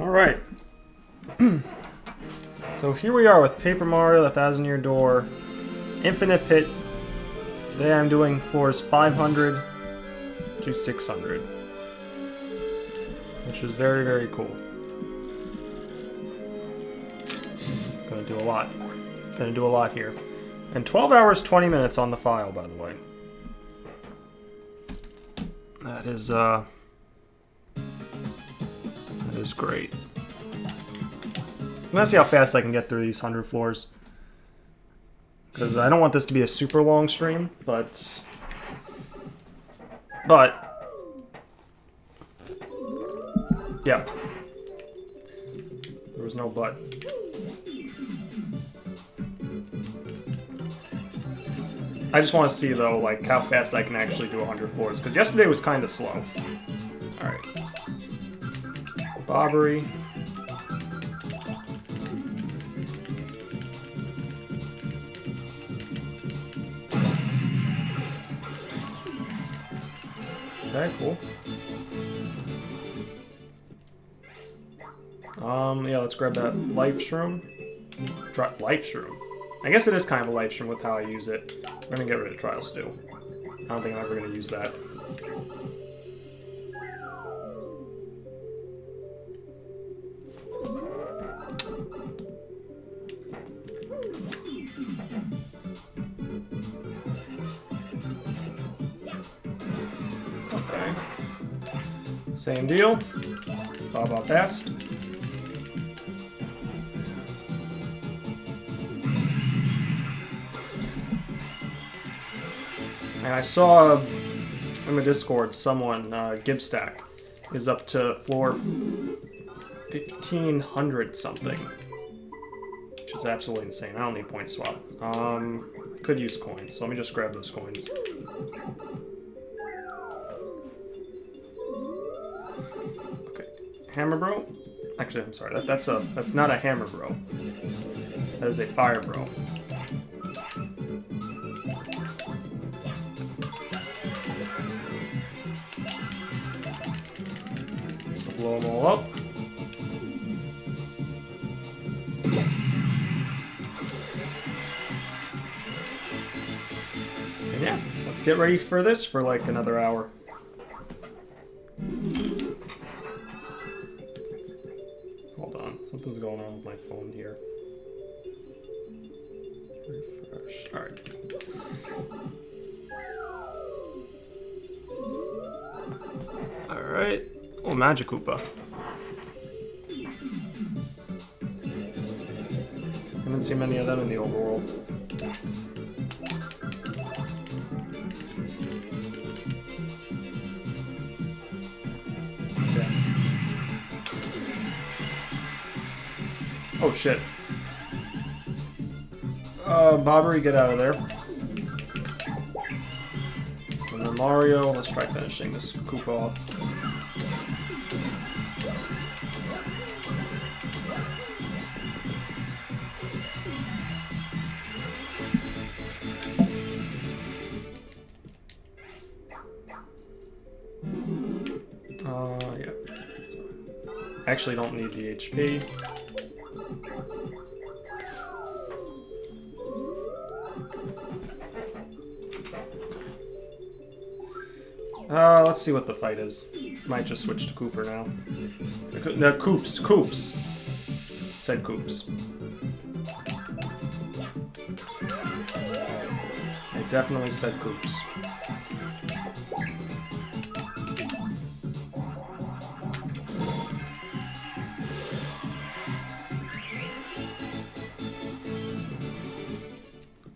Alright. So here we are with Paper Mario, the Thousand Year Door, Infinite Pit. Today I'm doing floors 500 to 600. Which is very, very cool. Gonna do a lot. Gonna do a lot here. And 12 hours, 20 minutes on the file, by the way. That is great. I'm gonna see how fast I can get through these 100 floors. Because I don't want this to be a super long stream, but... yeah. There was no but. I just want to see, though, like, how fast I can actually do 100 floors, because yesterday was kind of slow. Alright. Bobbery. Okay, cool. Yeah, let's grab that life shroom. Life shroom. I guess it is kind of a life shroom with how I use it. I'm gonna get rid of Trial Stew. I don't think I'm ever gonna use that. Okay. Same deal. Bob fast. And I saw in the Discord someone, Gibstack, is up to floor 1500 something. Which is absolutely insane. I don't need point swap. I could use coins, so let me just grab those coins. Okay. Hammer Bro? Actually, I'm sorry, that's not a Hammer Bro. That is a Fire Bro. Blow them all up. And yeah, let's get ready for this for like another hour. Hold on, something's going on with my phone here. Refresh. Alright. Alright. Oh, Magic Koopa. Haven't seen many of them in the overworld. Okay. Oh shit. Bobbery, get out of there. And then Mario, let's try finishing this Koopa off. Yeah. I actually don't need the HP. Let's see what the fight is. Might just switch to Cooper now. No, Koops. Said Koops. I definitely said Koops.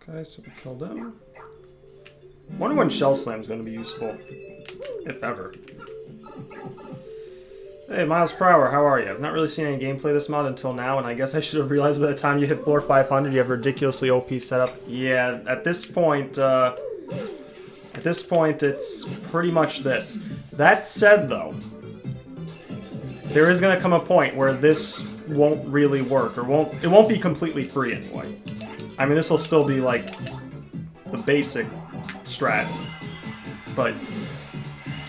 Okay, so we killed him. Wonder when Shell Slam's going to be useful. If ever. Hey, Miles per Hour, how are you? I've not really seen any gameplay this mod until now, and I guess I should have realized by the time you hit floor 500 you have ridiculously OP setup. Yeah, at this point, it's pretty much this. That said, though, there is going to come a point where this won't really work, or it won't be completely free anyway. I mean, this will still be, like, the basic strat, but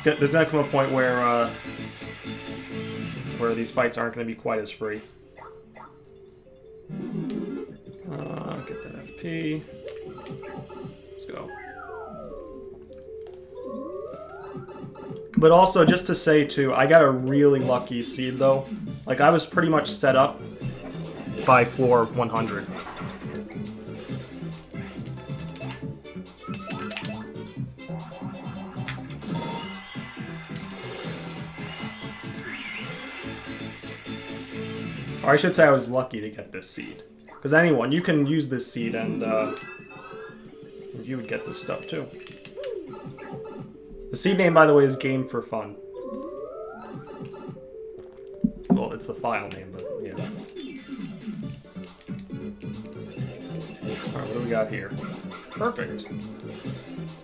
there's gonna come a point where these fights aren't gonna be quite as free. Get that FP. Let's go. But also, just to say too, I got a really lucky seed though. Like, I was pretty much set up by floor 100. Or I should say I was lucky to get this seed. Because anyone, you can use this seed and you would get this stuff too. The seed name, by the way, is Game for Fun. Well, it's the file name, but yeah. Alright, what do we got here? Perfect.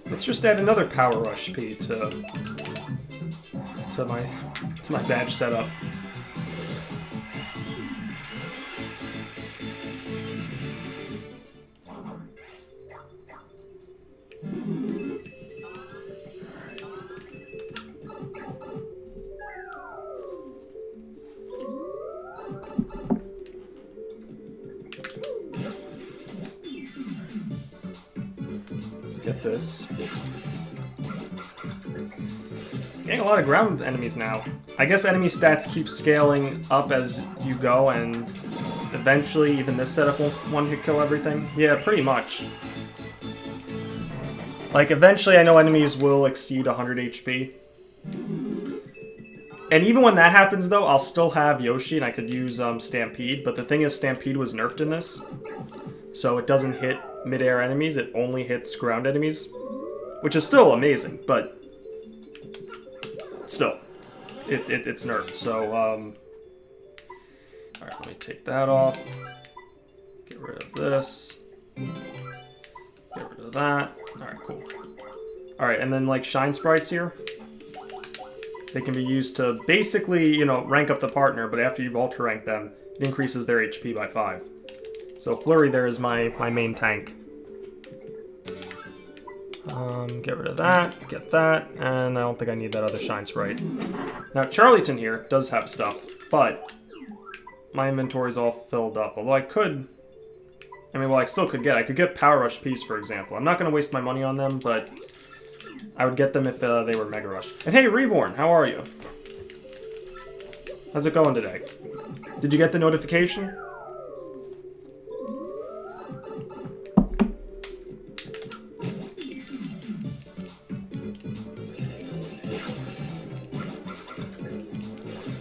Let's just add another Power Rush P to my badge setup. Get this. Getting a lot of ground enemies now. I guess enemy stats keep scaling up as you go, and eventually even this setup won't one-hit kill everything. Yeah, pretty much. Like, eventually I know enemies will exceed 100 HP. And even when that happens, though, I'll still have Yoshi, and I could use Stampede. But the thing is, Stampede was nerfed in this. So it doesn't hit mid-air enemies, it only hits ground enemies. Which is still amazing, but still, it's nerfed. So, alright, let me take that off. Get rid of this. Get rid of that. Alright, cool. Alright, and then, like, Shine Sprites here. They can be used to basically, you know, rank up the partner, but after you've ultra-ranked them, it increases their HP by 5. So Flurry there is my main tank. Get rid of that, get that, and I don't think I need that other Shine Sprite. Now, Charlieton here does have stuff, but my inventory's all filled up. Although I could... I mean, well, I still could get... I could get Power Rush Ps, for example. I'm not going to waste my money on them, but I would get them if they were Mega Rush. And hey, Reborn, how are you? How's it going today? Did you get the notification?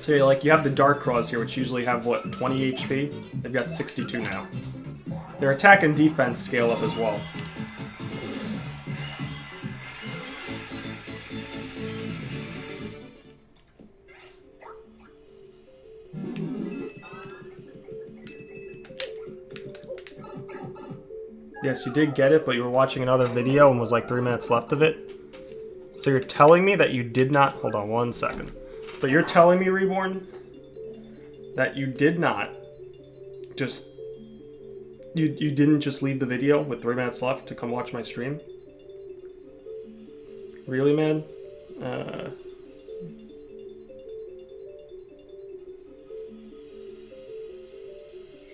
So yeah, like, you have the Dark Claws here, which usually have, what, 20 HP? They've got 62 now. Their attack and defense scale up as well. Yes, you did get it, but you were watching another video and was like 3 minutes left of it. So you're telling me that you did not... Hold on 1 second. But you're telling me, Reborn, that you did not just... You didn't just leave the video with 3 minutes left to come watch my stream? Really, man?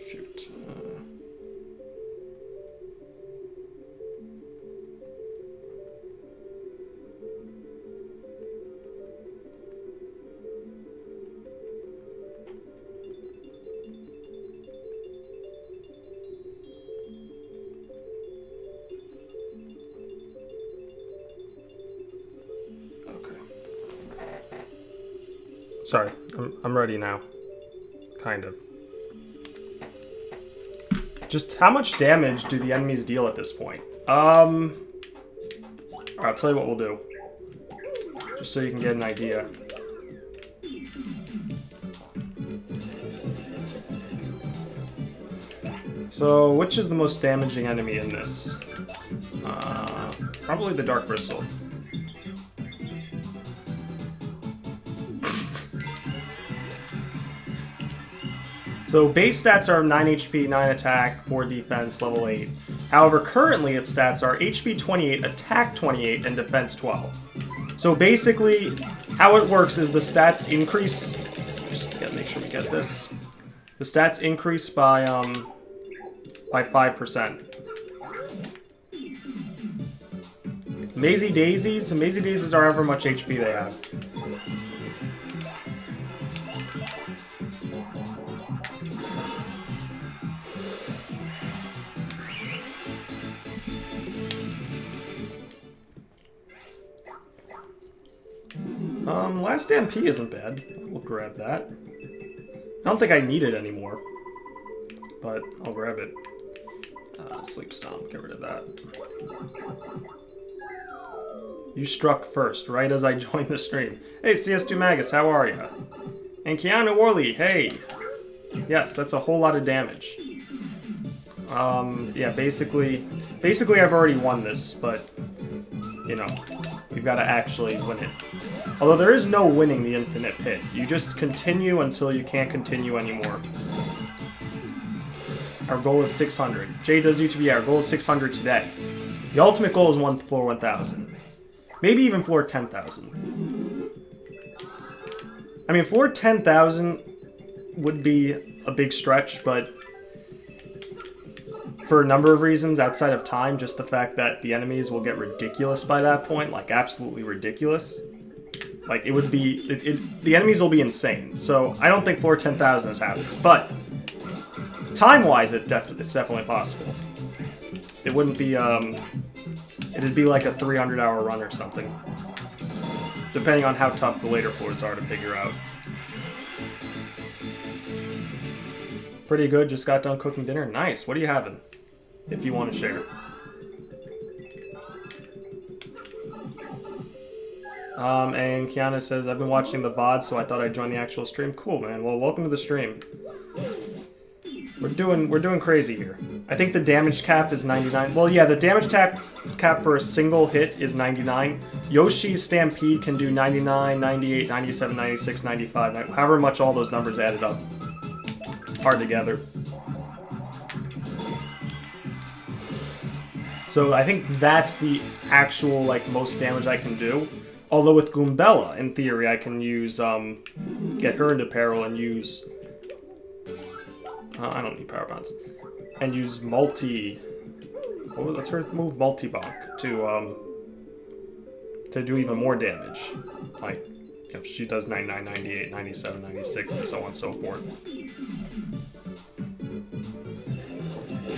Shoot. Sorry, I'm ready now. Kind of. Just how much damage do the enemies deal at this point? Alright, I'll tell you what we'll do. Just so you can get an idea. So, which is the most damaging enemy in this? Probably the Dark Bristle. So base stats are 9 HP, 9 attack, 4 defense, level 8. However, currently its stats are HP 28, attack 28, and defense 12. So basically, how it works is the stats increase. Just gotta make sure we get this. The stats increase by 5%. Maisie Daisies are however much HP they have. Last MP isn't bad. We'll grab that. I don't think I need it anymore, but I'll grab it. Sleep Stomp, get rid of that. You struck first, right as I joined the stream. Hey, CS2 Magus, how are ya? And Keanu Orley, hey! Yes, that's a whole lot of damage. Yeah, basically I've already won this, but, you know, you've got to actually win it. Although there is no winning the Infinite Pit. You just continue until you can't continue anymore. Our goal is 600. Jay does UTB, our goal is 600 today. The ultimate goal is floor 1,000. Maybe even floor 10,000. I mean, floor 10,000 would be a big stretch, but for a number of reasons outside of time, just the fact that the enemies will get ridiculous by that point, like absolutely ridiculous. Like, it would be... the enemies will be insane. So, I don't think floor 10,000 is happening. But, time-wise, it's definitely possible. It wouldn't be, it'd be like a 300-hour run or something. Depending on how tough the later floors are to figure out. Pretty good, just got done cooking dinner. Nice, what are you having? If you want to share. And Kiana says, I've been watching the VOD, so I thought I'd join the actual stream. Cool, man. Well, welcome to the stream. We're doing crazy here. I think the damage cap is 99. Well, yeah, the damage cap for a single hit is 99. Yoshi's Stampede can do 99, 98, 97, 96, 95, however much all those numbers added up are together. So I think that's the actual, like, most damage I can do. Although with Goombella, in theory, I can use, get her into peril and use... I don't need power bounce. And use multi... Oh, let's move multi-bonk to do even more damage. Like, if she does 99, 98, 97, 96, and so on and so forth.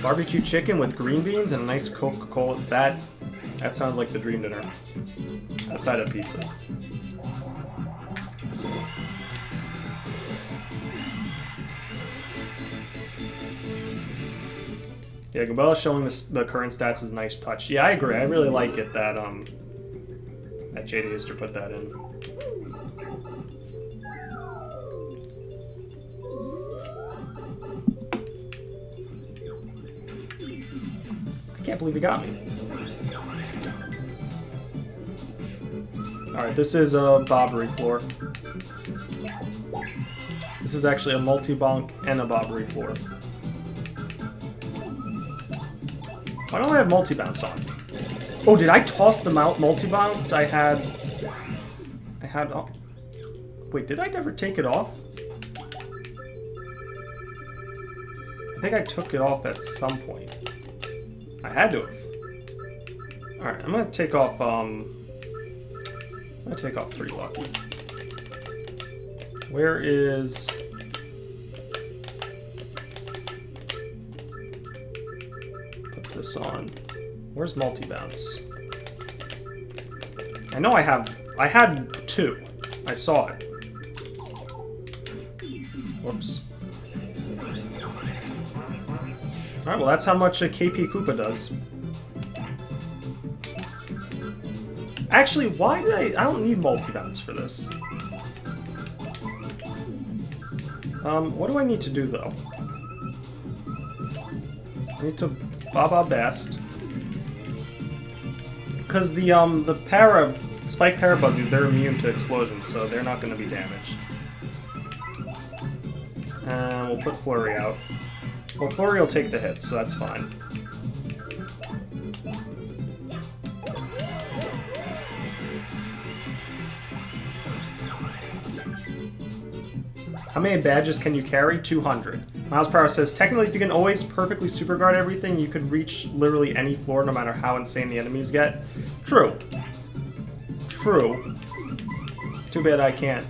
Barbecue chicken with green beans and a nice Coca-Cola. That sounds like the dream dinner. Outside of pizza. Yeah, Gabella showing the current stats is a nice touch. Yeah, I agree. I really like it that that JD Easter put that in. I can't believe he got me. Alright, this is a Bobbery floor. This is actually a multi-bonk and a Bobbery floor. Why don't I have multi-bounce on? Oh, did I toss the multi-bounce? I had... Oh. Wait, did I never take it off? I think I took it off at some point. I had to have. Alright, I'm gonna take off, I'm gonna take off 3 lucky. Where is... Put this on. Where's multi-bounce? I know I had 2. I saw it. Whoops. Alright, well that's how much a KP Koopa does. Actually, why did I don't need multi-bounce for this. What do I need to do though? I need to Baba Best. Because the Spike Parabuzzies, they're immune to explosions, so they're not going to be damaged. And we'll put Flurry out. Well, Flurry will take the hit, so that's fine. How many badges can you carry? 200. Miles per hour says, technically if you can always perfectly super guard everything, you could reach literally any floor no matter how insane the enemies get. True. True. Too bad I can't.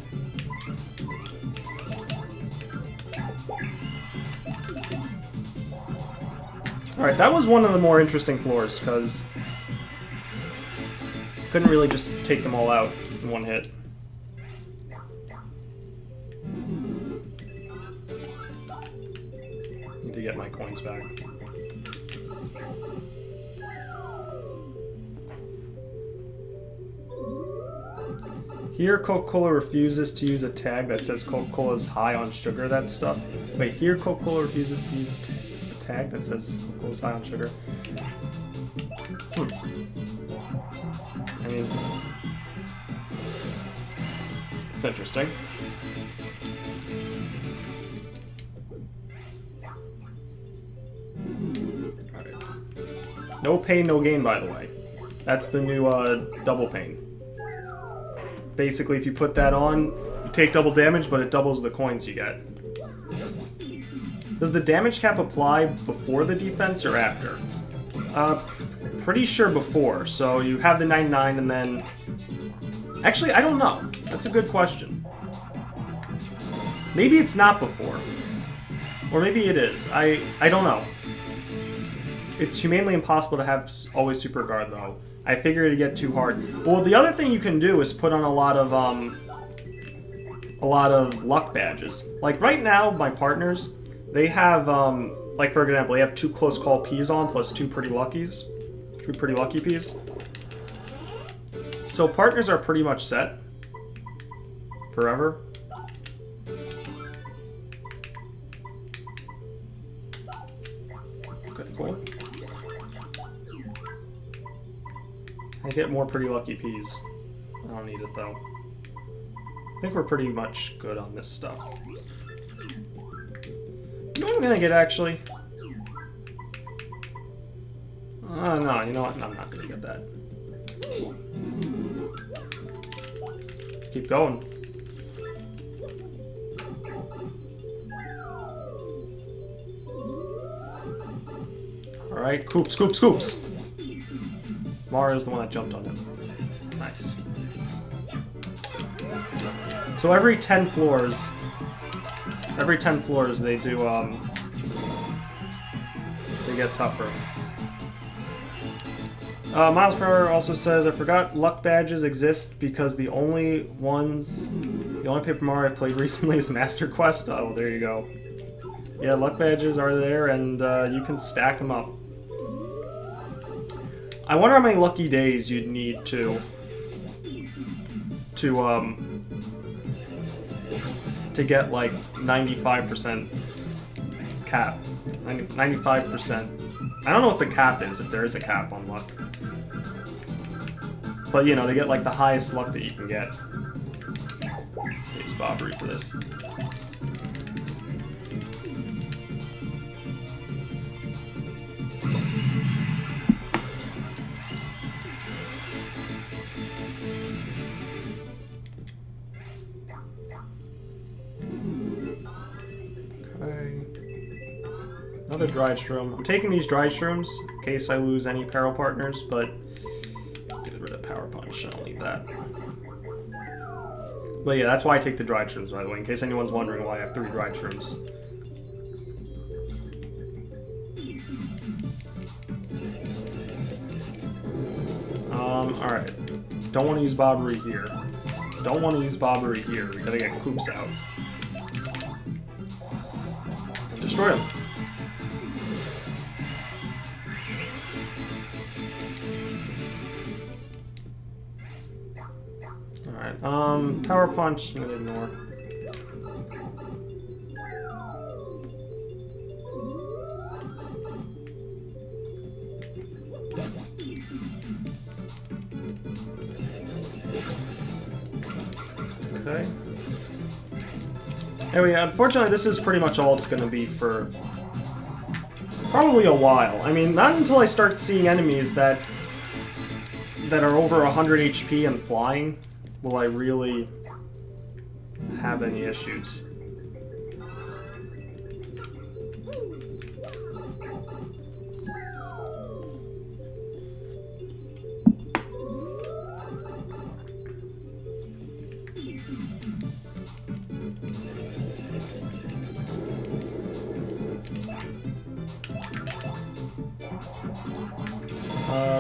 Alright, that was one of the more interesting floors, because couldn't really just take them all out in one hit. Need to get my coins back. Here, Coca-Cola refuses to use a tag that says Coca-Cola is high on sugar, that stuff. Wait, here Coca-Cola refuses to use a tag that says Coca-Cola is high on sugar. I mean, it's interesting. Alright. No pain, no gain, by the way. That's the new double pain. Basically, if you put that on, you take double damage, but it doubles the coins you get. Does the damage cap apply before the defense or after? Pretty sure before. So you have the 99 and then... Actually, I don't know. That's a good question. Maybe it's not before. Or maybe it is. I don't know. It's humanly impossible to have always super guard, though. I figured it'd get too hard. Well, the other thing you can do is put on a lot of luck badges. Like right now, my partners, they have like for example, they have 2 close call Ps on plus 2 pretty luckies, 2 pretty lucky Ps. So partners are pretty much set forever. Okay, cool. I get more pretty lucky Ps. I don't need it though. I think we're pretty much good on this stuff. You know what I'm gonna get actually? No, you know what? No, I'm not gonna get that. Let's keep going. Alright, Coops, Coops, Coops! Mario's the one that jumped on him. Nice. So every 10 floors they do, they get tougher. Miles per hour also says, I forgot luck badges exist because the only Paper Mario I've played recently is Master Quest. Oh, there you go. Yeah, luck badges are there and you can stack them up. I wonder how many lucky days you'd need to get like 95% cap. 95%. I don't know what the cap is, if there is a cap on luck. But you know, to get like the highest luck that you can get. Use Bobbery for this. Another dried shroom. I'm taking these dried shrooms in case I lose any peril partners, but get rid of Power Punch. I don't need that. But yeah, that's why I take the dried shrooms, by the way, in case anyone's wondering why I have 3 dried shrooms. Alright. Don't want to use Bobbery here. Don't want to use Bobbery here. We gotta get Coops out. Destroy him. Alright, Power Punch, I'm gonna ignore. Okay. Anyway, unfortunately this is pretty much all it's gonna be for probably a while. I mean, not until I start seeing enemies that are over 100 HP and flying will I really have any issues.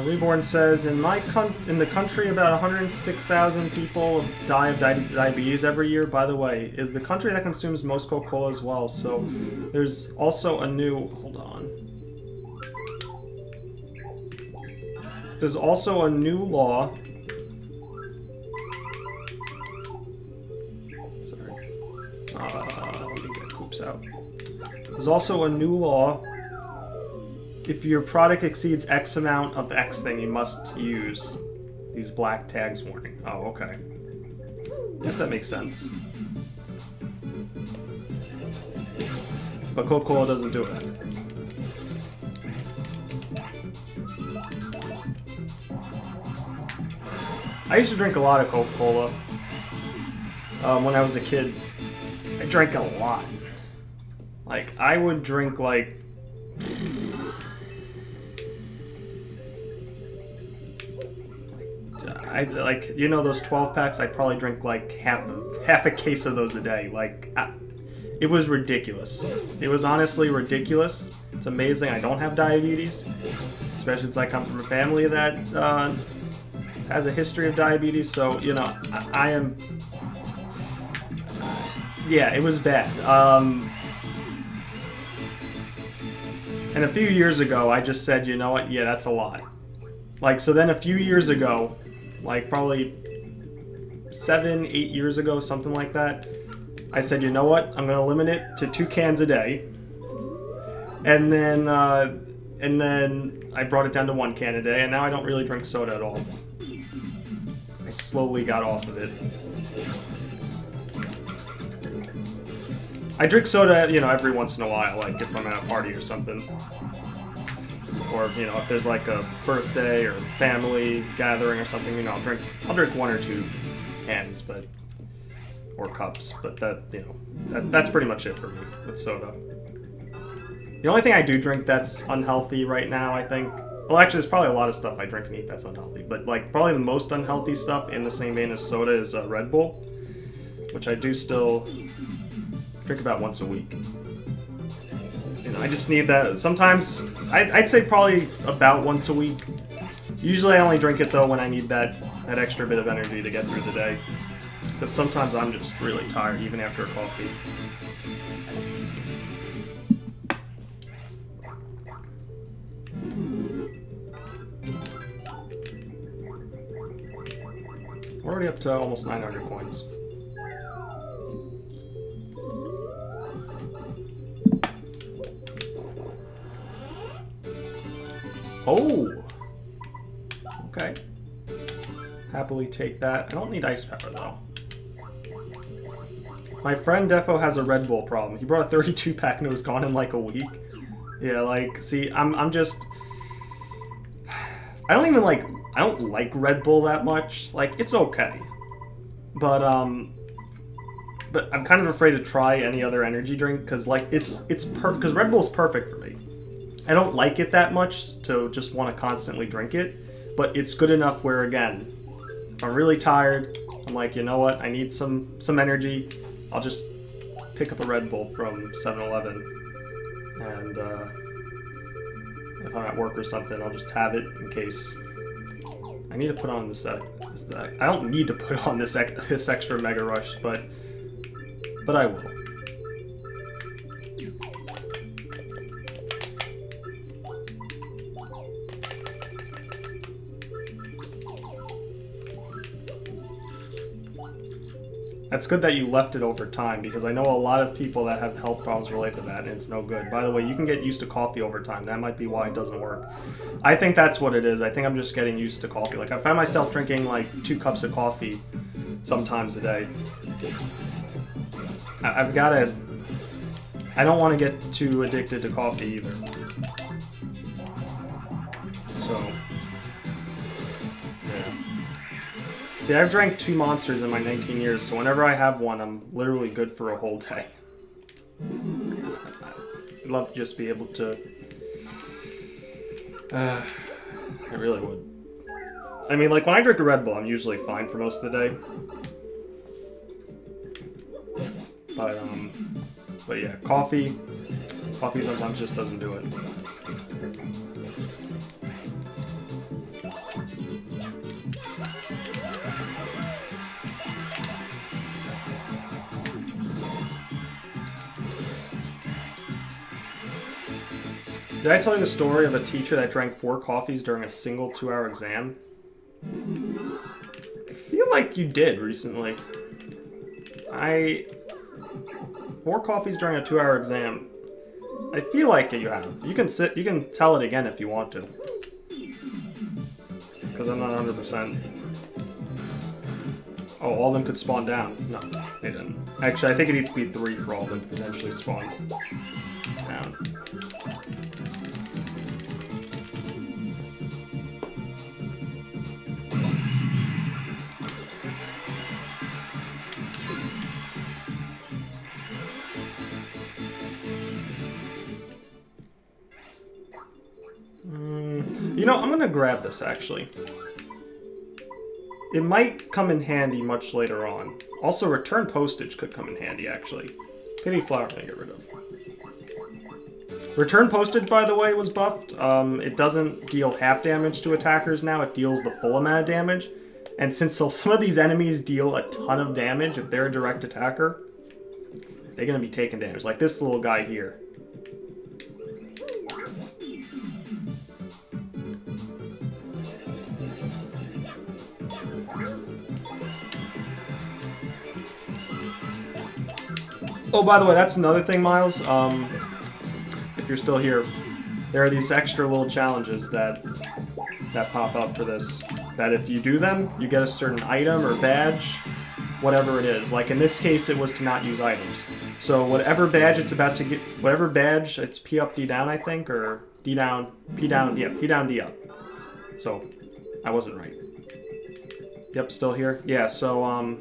Reborn says, in the country, about 106,000 people die of diabetes every year. By the way, is the country that consumes most Coca-Cola as well. So there's also a new... Hold on. There's also a new law... Sorry. Let me get Coops out. There's also a new law... If your product exceeds X amount of X thing, you must use these black tags warning. Oh, okay. I guess that makes sense. But Coca-Cola doesn't do it. I used to drink a lot of Coca-Cola when I was a kid. I drank a lot. Like, I would drink like... like, you know those 12 packs? I'd probably drink like half a case of those a day. Like, it was ridiculous. It was honestly ridiculous. It's amazing I don't have diabetes, especially since I come from a family that has a history of diabetes. So, you know, I am... yeah, it was bad. And a few years ago, I just said, you know what? Yeah, that's a lot. Like, so then a few years ago, like probably 7, 8 years ago, something like that, I said, you know what? I'm gonna limit it to 2 cans a day. And then I brought it down to 1 can a day, and now I don't really drink soda at all. I slowly got off of it. I drink soda, you know, every once in a while, like if I'm at a party or something. Or, you know, if there's like a birthday or family gathering or something, you know, I'll drink 1 or 2 cans, but, or cups, but that, you know, that's pretty much it for me with soda. The only thing I do drink that's unhealthy right now, I think, well, actually, there's probably a lot of stuff I drink and eat that's unhealthy, but like probably the most unhealthy stuff in the same vein as soda is Red Bull, which I do still drink about once a week. You know, I just need that. Sometimes, I'd say probably about once a week. Usually I only drink it though when I need that extra bit of energy to get through the day. Because sometimes I'm just really tired even after a coffee. We're already up to almost 900 coins. Oh! Okay. Happily take that. I don't need ice pepper, though. My friend Defo has a Red Bull problem. He brought a 32-pack and it was gone in like a week. Yeah, like, see, I'm just... I don't like Red Bull that much. Like, it's okay. But I'm kind of afraid to try any other energy drink, because, like, because Red Bull's perfect for me. I don't like it that much to just want to constantly drink it, but it's good enough where, again, if I'm really tired, I'm like, you know what, I need some energy, I'll just pick up a Red Bull from 7-Eleven, and if I'm at work or something, I'll just have it in case. I need to put on this, I don't need to put on this extra Mega Rush, but I will. That's good that you left it over time, because I know a lot of people that have health problems related to that, and it's no good. By the way, you can get used to coffee over time. That might be why it doesn't work. I think that's what it is. I think I'm just getting used to coffee. Like, I find myself drinking, like, 2 cups of coffee sometimes a day. I've got to... I don't want to get too addicted to coffee either. So... See, I've drank 2 Monsters in my 19 years, so whenever I have one, I'm literally good for a whole day. I'd love to just be able to... I really would. I mean, like, when I drink a Red Bull, I'm usually fine for most of the day. But yeah, coffee sometimes just doesn't do it. Did I tell you the story of a teacher that drank 4 coffees during a single 2-hour exam? I feel like you did recently. 4 coffees during a 2-hour exam. I feel like you have. You can tell it again if you want to. Because I'm not 100%. Oh, all of them could spawn down. No, they didn't. Actually, I think it needs to be 3 for all of them to potentially spawn down. You know, I'm gonna grab this actually. It might come in handy much later on. Also, return postage could come in handy, actually. Pity flower I'm gonna get rid of. Return postage, by the way, was buffed. It doesn't deal half damage to attackers now, it deals the full amount of damage. And since some of these enemies deal a ton of damage, if they're a direct attacker, they're gonna be taking damage. Like this little guy here. Oh, by the way, that's another thing, Miles. If you're still here, there are these extra little challenges that pop up for this. That if you do them, you get a certain item or badge, whatever it is. Like in this case, it was to not use items. So whatever badge it's about to get, whatever badge, it's P up, D down, I think, or D down, P down, yeah, P down, D up. So I wasn't right. Yep, still here. Yeah, so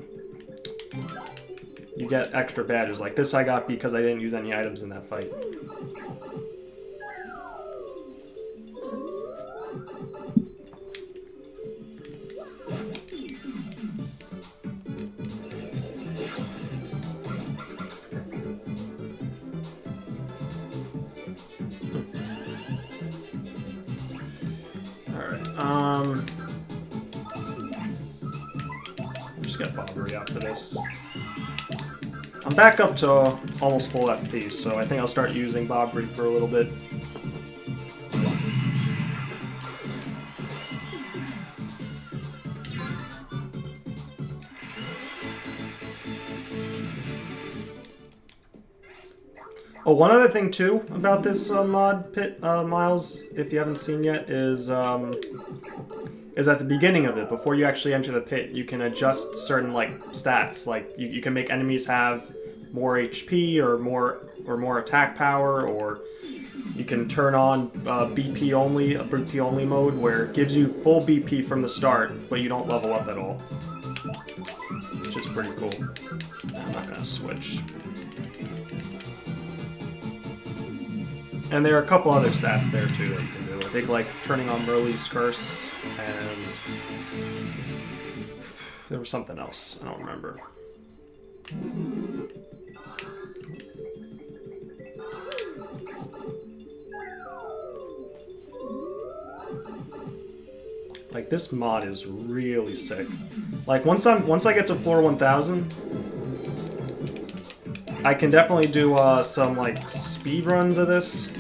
you get extra badges. Like this I got because I didn't use any items in that fight. Alright, just get Bobbery after this. I'm back up to almost full FP, so I think I'll start using Bobbery for a little bit. Oh, one other thing too about this mod pit, Miles, if you haven't seen yet, is at the beginning of it, before you actually enter the pit, you can adjust certain like stats. Like you can make enemies have more HP or more attack power, or you can turn on BP only, a BP only mode, where it gives you full BP from the start, but you don't level up at all, which is pretty cool. I'm not gonna switch. And there are a couple other stats there too that you can do. I think like turning on Merle's Curse, and there was something else, I don't remember. Like this mod is really sick. Like once I get to floor 1000, I can definitely do some like speed runs of this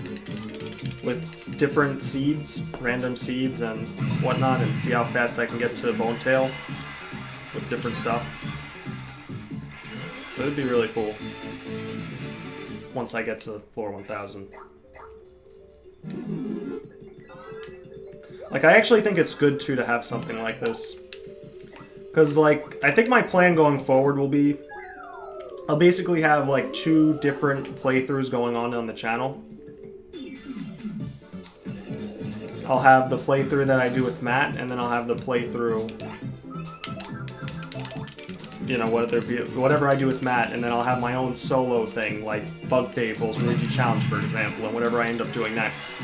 with different seeds, random seeds and whatnot, and see how fast I can get to Bonetail with different stuff. That would be really cool once I get to floor 1000. Like, I actually think it's good too to have something like this, because like I think my plan going forward will be I'll basically have like 2 different playthroughs going on the channel. I'll have the playthrough that I do with Matt, and then I'll have the playthrough, you know, whatever I do with Matt, and then I'll have my own solo thing, like Bug Fables, Luigi Challenge, for example, and whatever I end up doing next.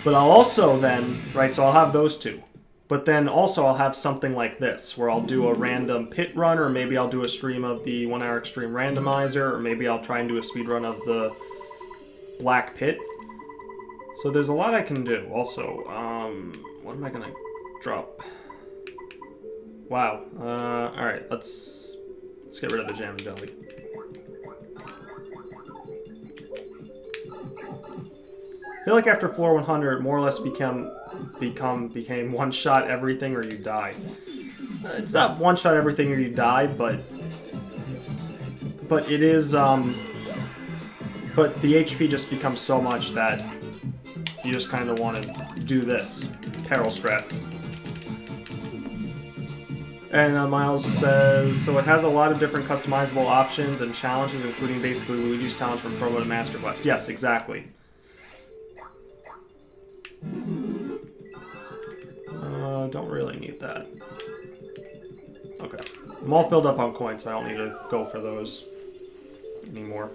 But I'll also then, right, so I'll have those 2. But then also I'll have something like this, where I'll do a random pit run, or maybe I'll do a stream of the 1 Hour Extreme Randomizer, or maybe I'll try and do a speed run of the Black Pit. So there's a lot I can do. Also, what am I gonna drop? Wow. Alright, let's get rid of the Jam and Jelly. I feel like after floor 100, it more or less became one-shot everything or you die. It's not one-shot everything or you die, but it is, but the HP just becomes so much that you just kind of want to do this. Peril strats. And Miles says, so it has a lot of different customizable options and challenges, including basically Luigi's challenge from Promo to Master Quest. Yes, exactly. Don't really need that. Okay. I'm all filled up on coins, so I don't need to go for those anymore.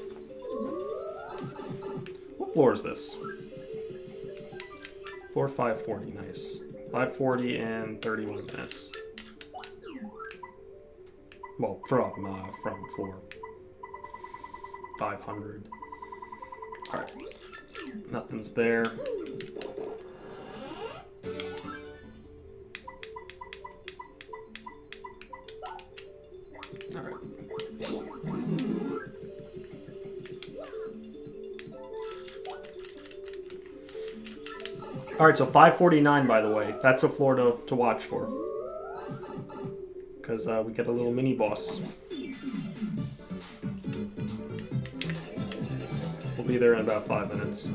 What floor is this? Floor 540, nice. 540 and 31 minutes. Well, from floor 500. Alright. Nothing's there. Alright. Alright, so 549, by the way. That's a floor to watch for. Because we get a little mini-boss. We'll be there in about 5 minutes.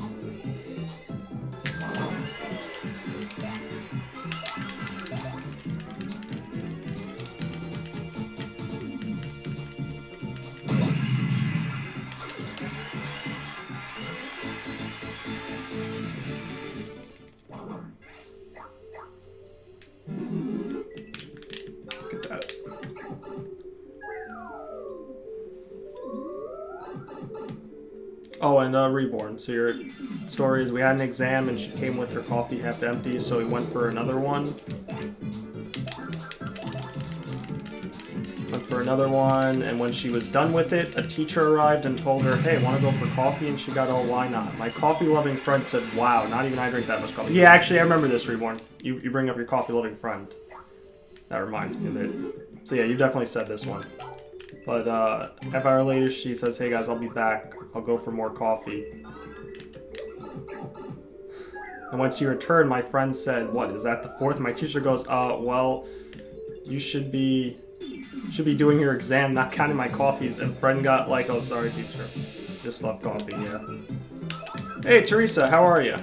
Oh, and Reborn. So your story is we had an exam and she came with her coffee half empty, so we went for another one. And when she was done with it, a teacher arrived and told her, hey, want to go for coffee? And she got, oh, why not? My coffee-loving friend said, wow, not even I drink that much coffee. Yeah, actually, I remember this, Reborn. You bring up your coffee-loving friend. That reminds me of it. So yeah, you definitely said this one. But half hour later, she says, hey guys, I'll be back. I'll go for more coffee. And when she returned, my friend said, what, is that the fourth? And my teacher goes, well, you should be doing your exam, not counting my coffees. And friend got like, oh, sorry, teacher. Just love coffee, yeah. Hey, Teresa, how are you?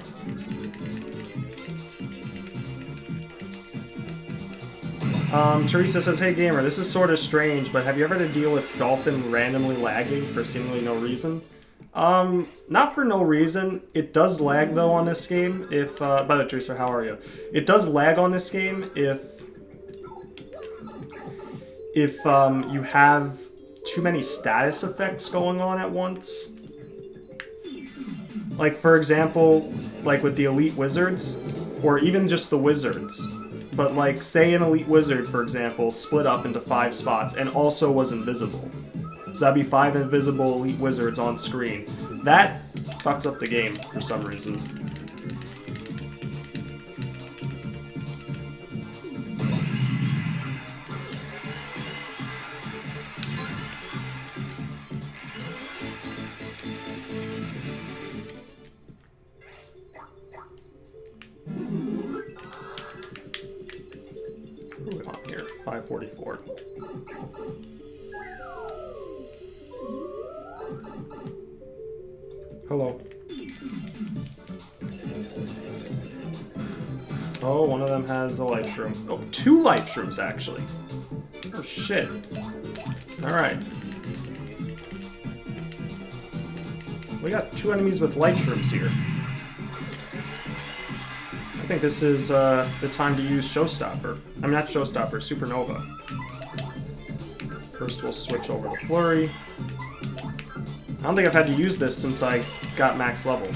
Teresa says, hey gamer, this is sort of strange, but have you ever had to deal with Dolphin randomly lagging for seemingly no reason? Not for no reason. It does lag though on this game if, by the way, Teresa, how are you? It does lag on this game if you have too many status effects going on at once. Like, for example, like with the Elite Wizards, or even just the Wizards. But like, say an Elite Wizard, for example, split up into 5 spots and also was invisible. So that'd be 5 invisible Elite Wizards on screen. That fucks up the game for some reason. What are we on here? 544. Hello. Oh, one of them has the life shroom. Oh, 2 life shrooms, actually. Oh, shit. Alright. We got 2 enemies with life shrooms here. I think this is the time to use Showstopper. I mean, not Showstopper, Supernova. First, we'll switch over to Flurry. I don't think I've had to use this since I got max level.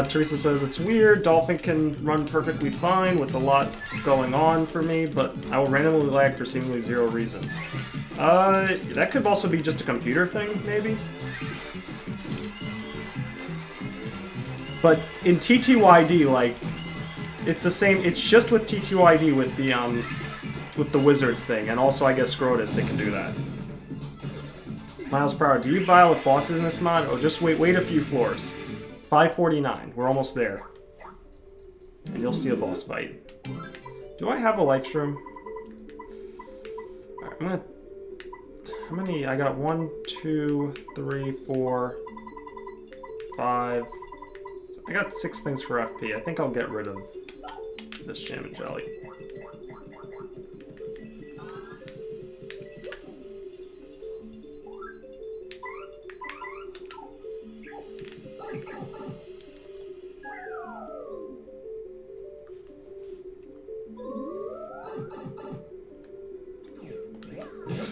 Teresa says, it's weird, Dolphin can run perfectly fine with a lot going on for me, but I will randomly lag for seemingly 0 reason. That could also be just a computer thing, maybe? But in TTYD, like, it's the same, it's just with TTYD with the Wizards thing, and also I guess Scrotus, they can do that. Miles per hour. Do you battle with bosses in this mod? Oh, just wait a few floors. 549. We're almost there. And you'll see a boss fight. Do I have a life shroom? Alright, I'm gonna... How many? I got 1, 2, 3, 4, 5... I got 6 things for FP. I think I'll get rid of this jam and jelly.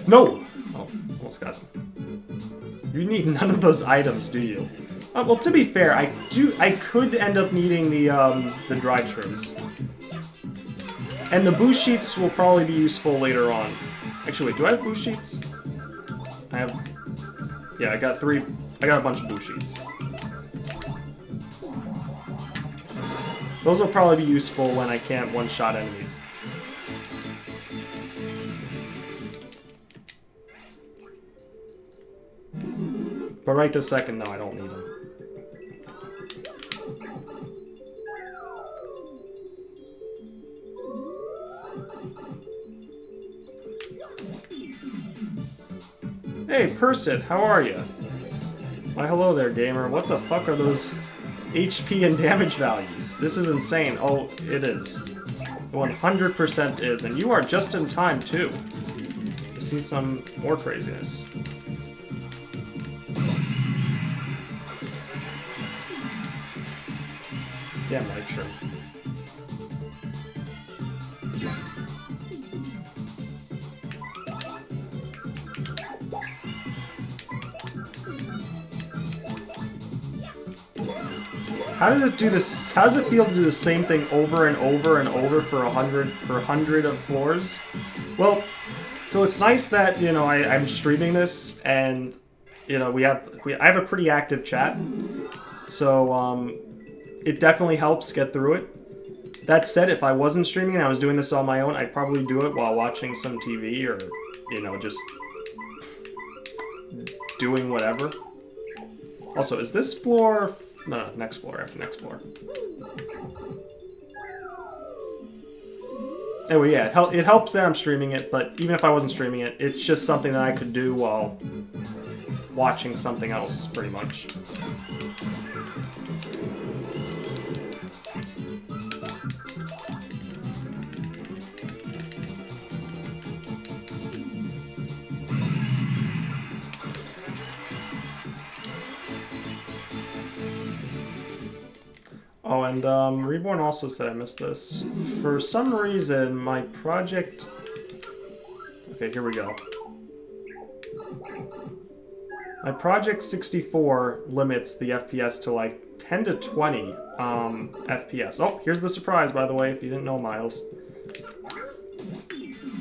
No! Oh, almost got them. You need none of those items, do you? Well, to be fair, I could end up needing the dried shrooms. And the boost sheets will probably be useful later on. Actually, wait, do I have boost sheets? I have... Yeah, I got a bunch of boost sheets. Those will probably be useful when I can't one-shot enemies. But right this second, no, I don't need them. Hey, Persit, how are you? Why, hello there, gamer. What the fuck are those HP and damage values? This is insane. Oh, it is. 100% is, and you are just in time, too. To see some more craziness. Damn life shroom. How does it do this? How does it feel to do the same thing over and over and over for 100 of floors? Well, so it's nice that, you know, I'm streaming this, and you know I have a pretty active chat, so it definitely helps get through it. That said, if I wasn't streaming and I was doing this on my own, I'd probably do it while watching some TV or, you know, just doing whatever. Also, is this floor... No, next floor, after next floor. Anyway, yeah, it helps that I'm streaming it, but even if I wasn't streaming it, it's just something that I could do while watching something else, pretty much. Oh, and Reborn also said I missed this. For some reason, my project... Okay, here we go. My project 64 limits the FPS to like 10 to 20 FPS. Oh, here's the surprise, by the way, if you didn't know, Miles.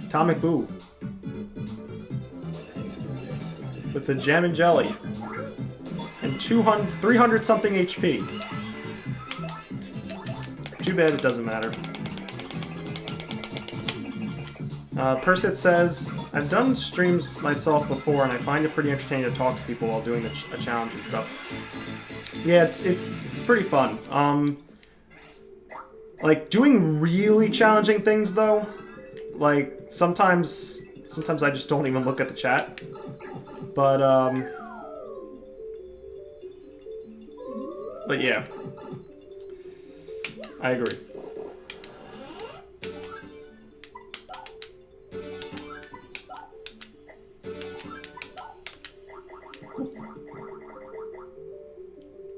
Atomic Boo. With the jam and jelly. And 300 something HP. Too bad it doesn't matter. Persit says, I've done streams myself before and I find it pretty entertaining to talk to people while doing a challenge and stuff. Yeah, it's pretty fun. Like, doing really challenging things though, like, sometimes I just don't even look at the chat. But yeah. I agree.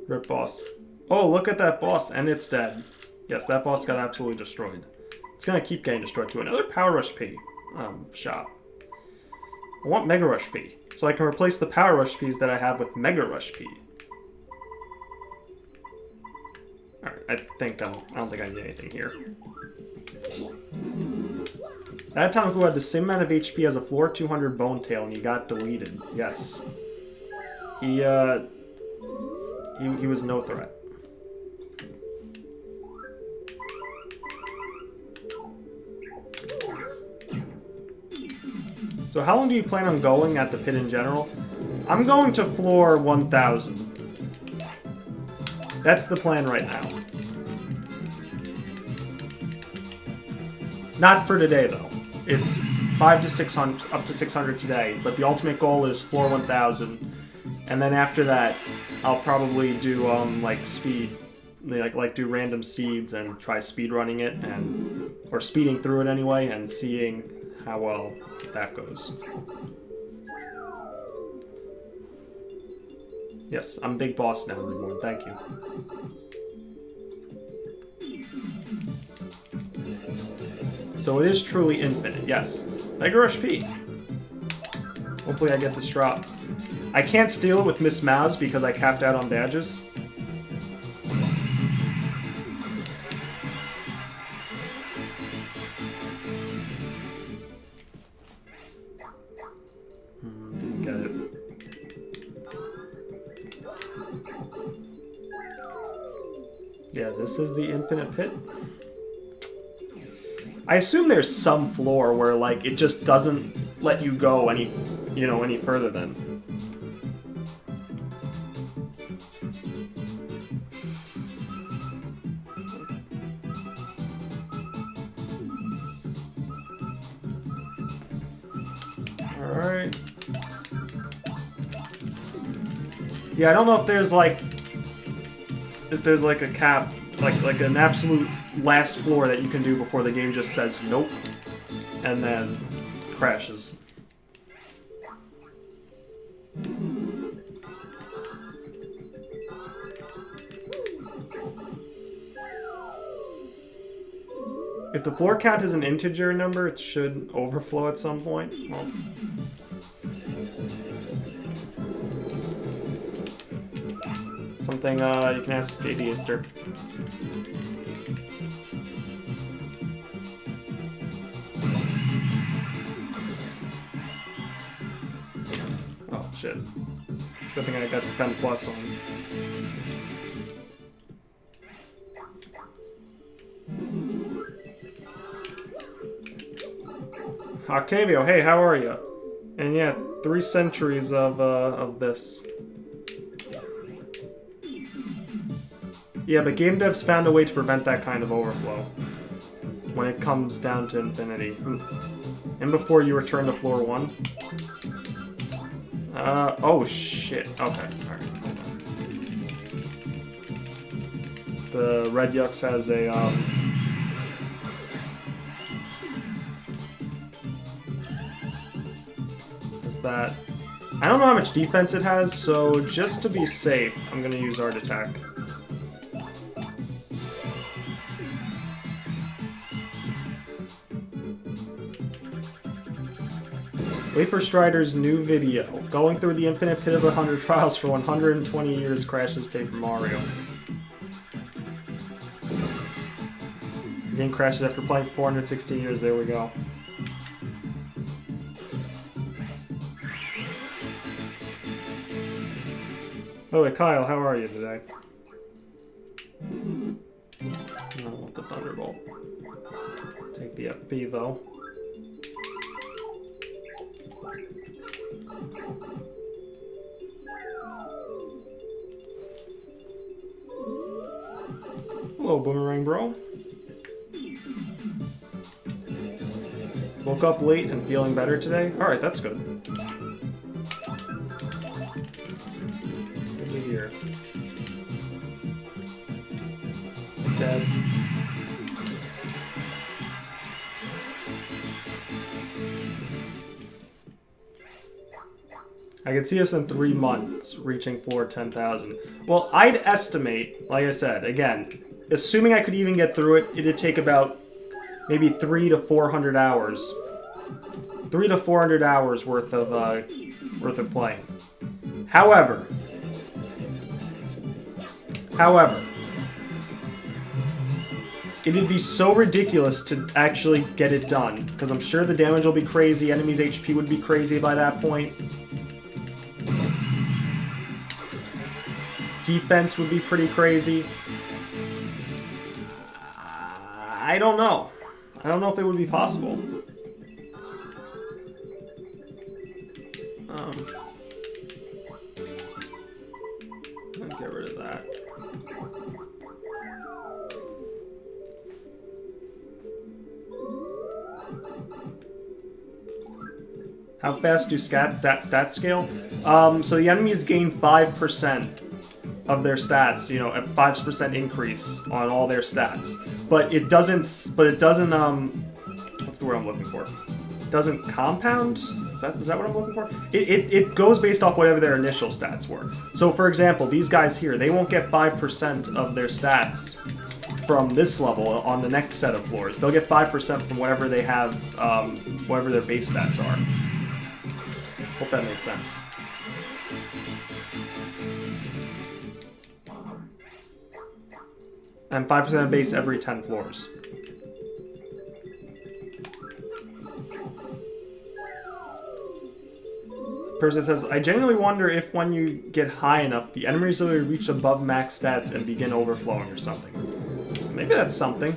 Rip boss. Oh, look at that boss, and it's dead. Yes, that boss got absolutely destroyed. It's gonna keep getting destroyed too. Another Power Rush P shop. I want Mega Rush P, so I can replace the Power Rush Ps that I have with Mega Rush P. Alright, I don't think I need anything here. That Atomic Boo had the same amount of HP as a floor 200 Bone Tail, and he got deleted. Yes. He was no threat. So how long do you plan on going at the pit in general? I'm going to floor 1000. That's the plan right now. Not for today, though. It's 5 to 600, up to 600 today, but the ultimate goal is floor 1000. And then after that, I'll probably do, like, speed. Like do random seeds and try speed running it, or speeding through it anyway, and seeing how well that goes. Yes, I'm Big Boss now, Reborn. Thank you. So it is truly infinite, yes. Mega Rush P. Hopefully I get this drop. I can't steal it with Miss Maz because I capped out on badges. Didn't get it. Yeah, this is the infinite pit. I assume there's some floor where, like, it just doesn't let you go any further then. Alright. Yeah, I don't know if there's like a cap, like an absolute last floor that you can do before the game just says nope and then crashes. If the floor count is an integer number, it should overflow at some point. Well, something you can ask JD Easter. Oh shit. Good thing I got Defend Plus on. Octavio, hey, how are you? And yeah, 3 centuries of this. Yeah, but game devs found a way to prevent that kind of overflow when it comes down to infinity. And before you return to floor 1. Oh shit. Okay, alright, hold on. The Red Yux has a, that. I don't know how much defense it has, so just to be safe, I'm gonna use Art Attack. Wait for Strider's new video. Going through the infinite pit of 100 trials for 120 years crashes Paper Mario. The game crashes after playing 416 years, there we go. Oh wait, Kyle, how are you today? I want the Thunderbolt. Take the FP though. Hello, Boomerang Bro. Woke up late and feeling better today? Alright, that's good. Here. Dead. I could see us in 3 months reaching floor 10,000. Well, I'd estimate, like I said, again, assuming I could even get through it, it'd take about maybe 300 to 400 hours. 300 to 400 hours worth of playing. However, it'd be so ridiculous to actually get it done, because I'm sure the damage will be crazy, enemies' HP would be crazy by that point. Defense would be pretty crazy. I don't know. I don't know if it would be possible. I'll get rid of that. How fast do stats scale? So the enemies gain 5% of their stats, you know, a 5% increase on all their stats. But it doesn't, what's the word I'm looking for? Doesn't compound? Is that what I'm looking for? It goes based off whatever their initial stats were. So for example, these guys here, they won't get 5% of their stats from this level on the next set of floors. They'll get 5% from whatever they have, whatever their base stats are. Hope that made sense. And 5% of base every 10 floors. Person says, I genuinely wonder if when you get high enough, the enemies will reach above max stats and begin overflowing or something. Maybe that's something.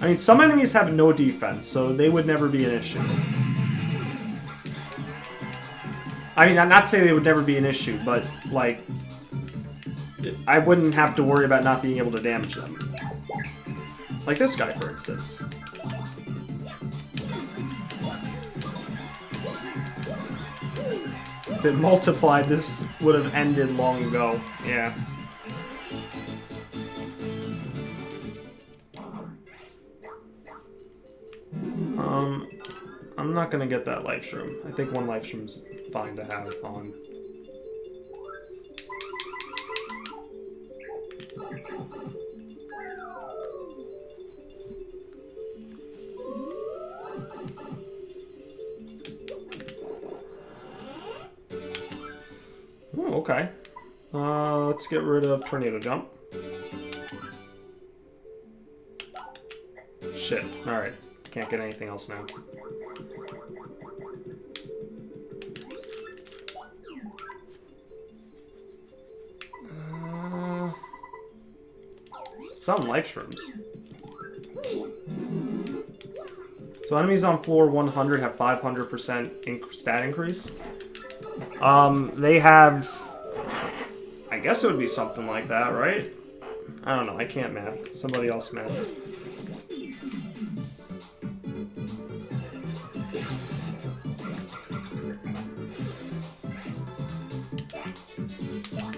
I mean, some enemies have no defense, so they would never be an issue. I mean, I'm not saying they would never be an issue, but, like, I wouldn't have to worry about not being able to damage them. Like this guy, for instance. If it multiplied, this would have ended long ago. Yeah. I'm not gonna get that life shroom. I think one life shroom's fine to have on. Oh, okay. Let's get rid of Tornado Jump. Shit. Alright. Can't get anything else now. Some life shrooms. So enemies on floor 100 have 500% stat increase. They have... I guess it would be something like that, right? I don't know, I can't math. Somebody else math.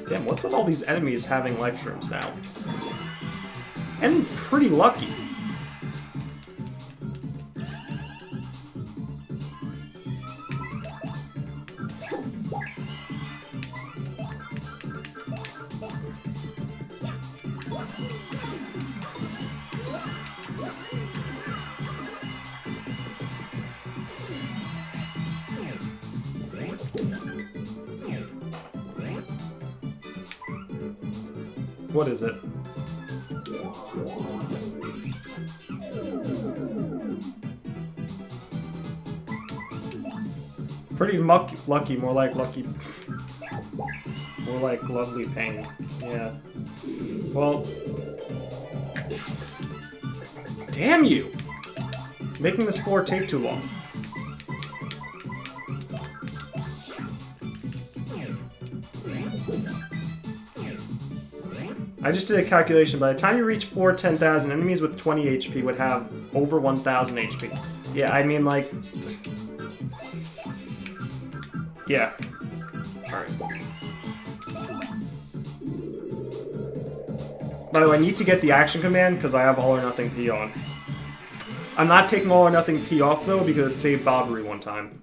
Damn, what's with all these enemies having life shrooms now? And pretty lucky. What is it? Pretty lucky, more like lucky. More like lovely pain. Yeah. Well. Damn you! Making this floor take too long. I just did a calculation. By the time you reach floor 10,000, enemies with 20 HP would have over 1,000 HP. Yeah, I mean, like... Yeah. Alright. By the way, I need to get the action command because I have All or Nothing P on. I'm not taking All or Nothing P off, though, because it saved Bobbery one time.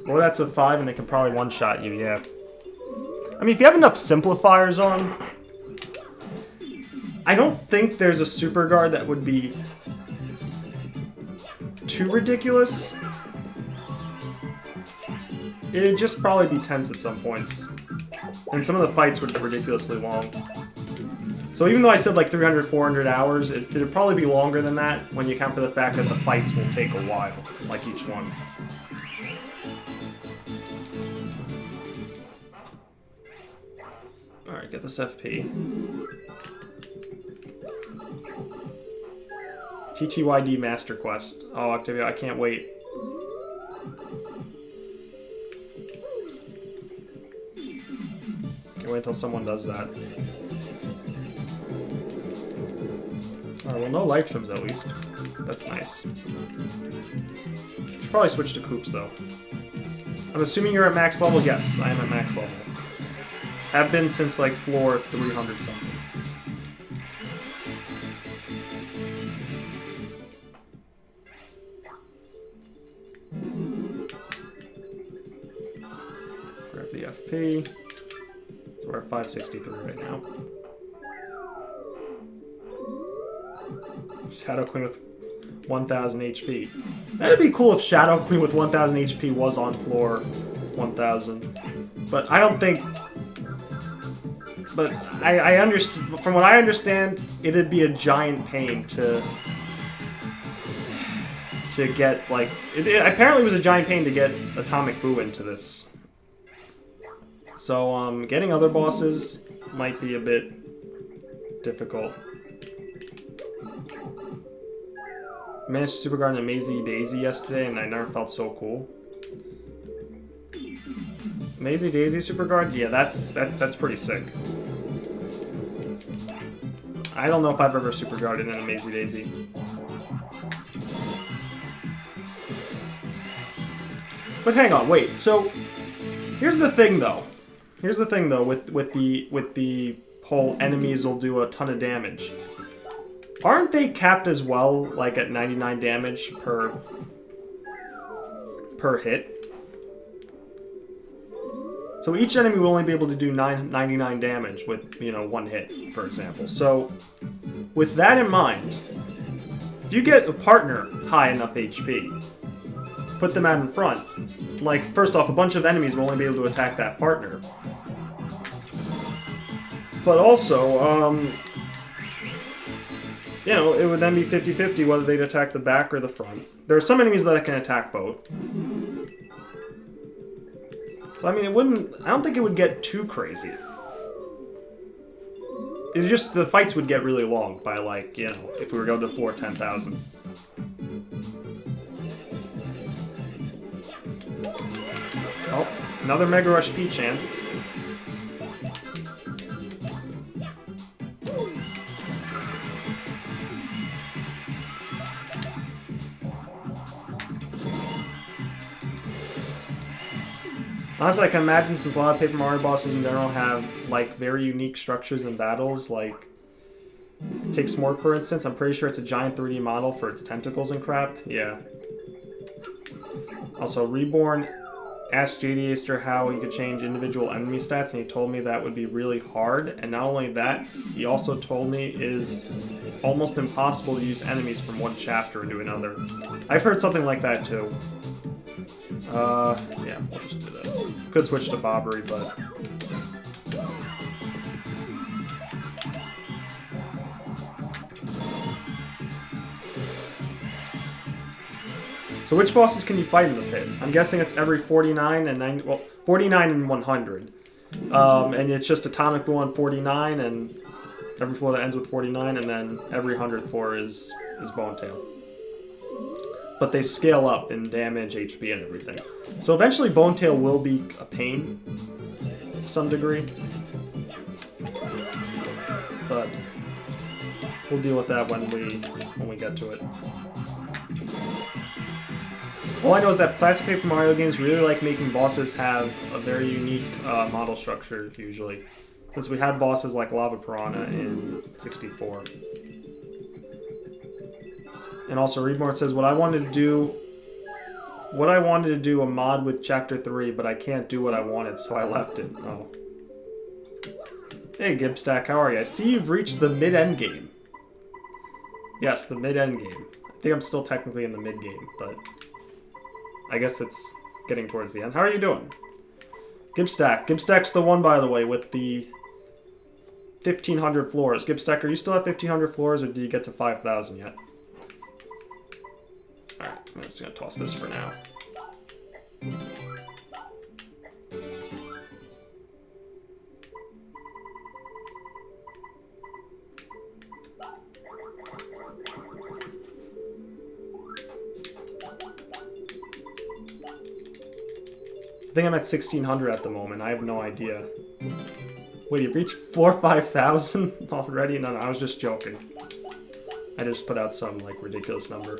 Well, that's a 5, and they can probably one-shot you, yeah. I mean, if you have enough simplifiers on... I don't think there's a super guard that would be too ridiculous. It'd just probably be tense at some points. And some of the fights would be ridiculously long. So even though I said like 300, 400 hours, it'd probably be longer than that when you account for the fact that the fights will take a while, like each one. Alright, get this FP. TTYD Master Quest. Oh, Octavia, I can't wait. Can't wait until someone does that. Alright, well, no life trims at least. That's nice. Should probably switch to Coops, though. I'm assuming you're at max level? Yes, I am at max level. Have been since, like, floor 300 something. Grab the FP. So we're at 563 right now. Shadow Queen with 1000 HP. That'd be cool if Shadow Queen with 1000 HP was on floor 1000. But I don't think... But I understand... From what I understand, it'd be a giant pain to get, like... It apparently was a giant pain to get Atomic Boo into this. So, getting other bosses might be a bit difficult. Managed Super Guard and Mazy Daisy yesterday, and I never felt so cool. Mazy Daisy Super Guard? Yeah, that's pretty sick. I don't know if I've ever Super Guarded in a Mazy Daisy. But hang on, wait. So here's the thing, though. Here's the thing, though, with the whole enemies will do a ton of damage. Aren't they capped as well, like at 99 damage per hit? So each enemy will only be able to do 99 damage with, you know, one hit, for example. So with that in mind, if you get a partner high enough HP, put them out in front, like, first off, a bunch of enemies will only be able to attack that partner. But also, you know, it would then be 50-50 whether they'd attack the back or the front. There are some enemies that can attack both. So, I mean, it wouldn't... I don't think it would get too crazy. It's just the fights would get really long by, like, you know, if we were going to floor 10,000. Oh, another Mega Rush P chance. Honestly, I can imagine since a lot of Paper Mario bosses in general have, like, very unique structures and battles, like, take Smorg for instance, I'm pretty sure it's a giant 3D model for its tentacles and crap, yeah. Also, Reborn asked JD Aster how he could change individual enemy stats, and he told me that would be really hard, and not only that, he also told me it is almost impossible to use enemies from one chapter into another. I've heard something like that, too. Yeah, we'll just do this. Could switch to Bobbery, but... So which bosses can you fight in the pit? I'm guessing it's every 49 and 90... Well, 49 and 100. And it's just Atomic Boo on 49, and every floor that ends with 49, and then every 100th floor is Bone Tail. But they scale up in damage, HP, and everything. So eventually Bone Tail will be a pain to some degree. But we'll deal with that when we get to it. All I know is that classic Paper Mario games really like making bosses have a very unique model structure, usually. Since we had bosses like Lava Piranha in 64. And also, Reborn says, what I wanted to do a mod with Chapter 3, but I can't do what I wanted, so I left it. Oh. Hey, Gibstack, how are you? I see you've reached the mid-end game. Yes, the mid-end game. I think I'm still technically in the mid-game, but I guess it's getting towards the end. How are you doing? Gibstack. Gibstack's the one, by the way, with the 1,500 floors. Gibstack, are you still at 1,500 floors, or do you get to 5,000 yet? Alright, I'm just gonna toss this for now. I think I'm at 1600 at the moment. I have no idea. Wait, you reached 5,000 already? No, I was just joking. I just put out some, like, ridiculous number.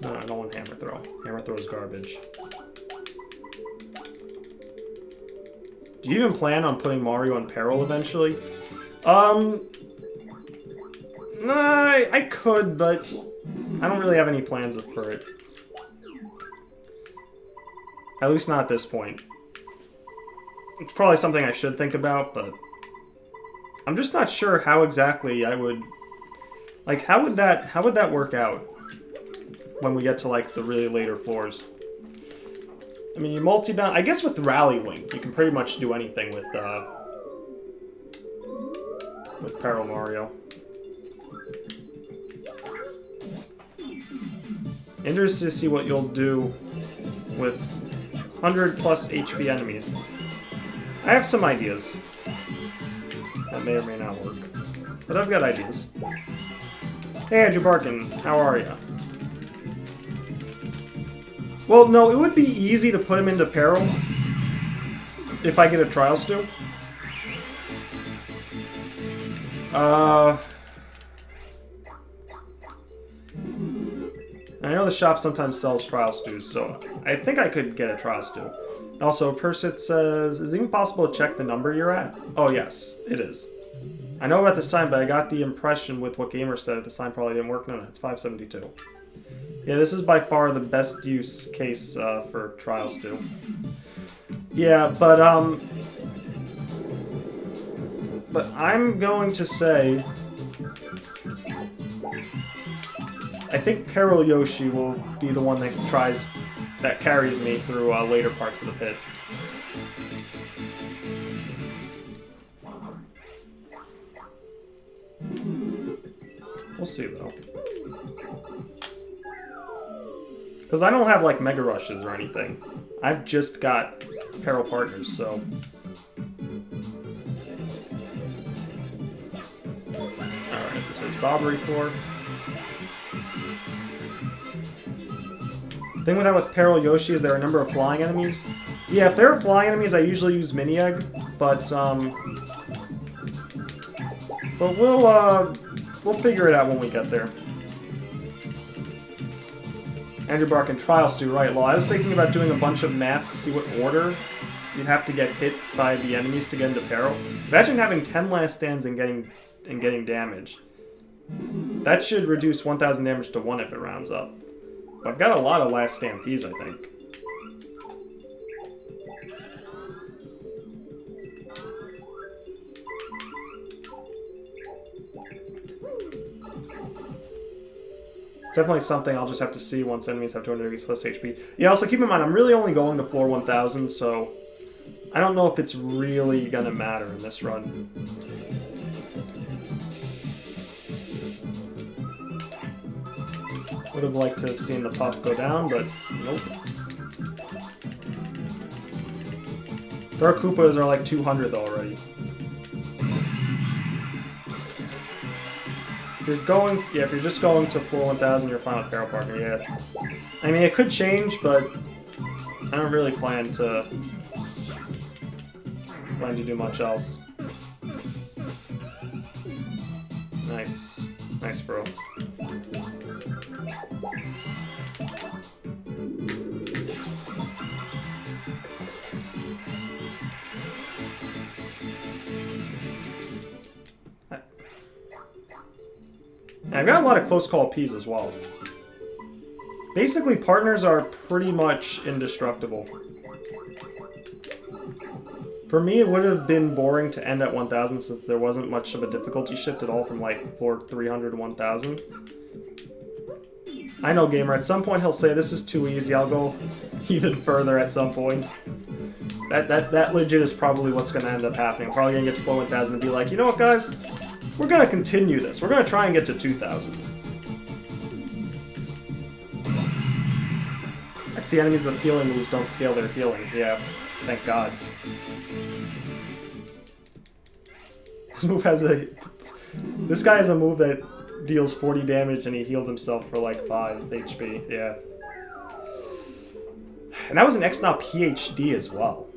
No, I don't want hammer throw. Hammer throw is garbage. Do you even plan on putting Mario on Peril eventually? I could, but I don't really have any plans for it. At least not at this point. It's probably something I should think about, but I'm just not sure how exactly I would... Like, how would that work out when we get to, like, the really later floors? I mean, you multi-bound... I guess with Rally Wing, you can pretty much do anything with Peril Mario. Interested to see what you'll do with 100 plus HP enemies. I have some ideas. That may or may not work. But I've got ideas. Hey, Andrew Barkin, how are ya? Well, no, it would be easy to put him into Peril if I get a Trial Stew. I know the shop sometimes sells Trial Stews, so I think I could get a Trial Stew. Also, Persit says, is it even possible to check the number you're at? Oh yes, it is. I know about the sign, but I got the impression with what Gamer said that the sign probably didn't work. No, it's 572. Yeah, this is by far the best use case for Trial Stew. Yeah, but I'm going to say... I think Peril Yoshi will be the one that carries me through later parts of the pit. We'll see, though. Because I don't have, like, Mega Rushes or anything. I've just got Peril Partners, so... Alright, this is Bobbery 4. The thing with that with Peril Yoshi is there are a number of flying enemies. Yeah, if there are flying enemies, I usually use Mini Egg, but we'll figure it out when we get there. Andrew Barkin, Trial Stew, right, Law. I was thinking about doing a bunch of math to see what order you'd have to get hit by the enemies to get into Peril. Imagine having 10 last stands and getting damage. That should reduce 1,000 damage to 1 if it rounds up. I've got a lot of last stampedes, I think. It's definitely something I'll just have to see once enemies have 200 degrees plus HP. Yeah, also keep in mind, I'm really only going to floor 1000, so I don't know if it's really gonna matter in this run. Would have liked to have seen the puff go down, but nope. Dark Koopas are like 200 though already. If you're just going to full 1000, you're fine with Peril Partner, yeah. I mean, it could change, but I don't really plan to do much else. Nice. Nice, bro. I've got a lot of close call Ps as well. Basically, partners are pretty much indestructible. For me, it would have been boring to end at 1000 since there wasn't much of a difficulty shift at all from like floor 300 to 1000. I know, Gamer, at some point he'll say, this is too easy, I'll go even further at some point. That legit is probably what's going to end up happening. I'm probably going to get to floor 1000 and be like, you know what, guys? We're going to continue this. We're going to try and get to 2000. That's the enemies with healing moves don't scale their healing. Yeah, thank God. This move has a... This guy has a move that deals 40 damage and he healed himself for like 5 HP. Yeah. And that was an X-Naut PhD as well.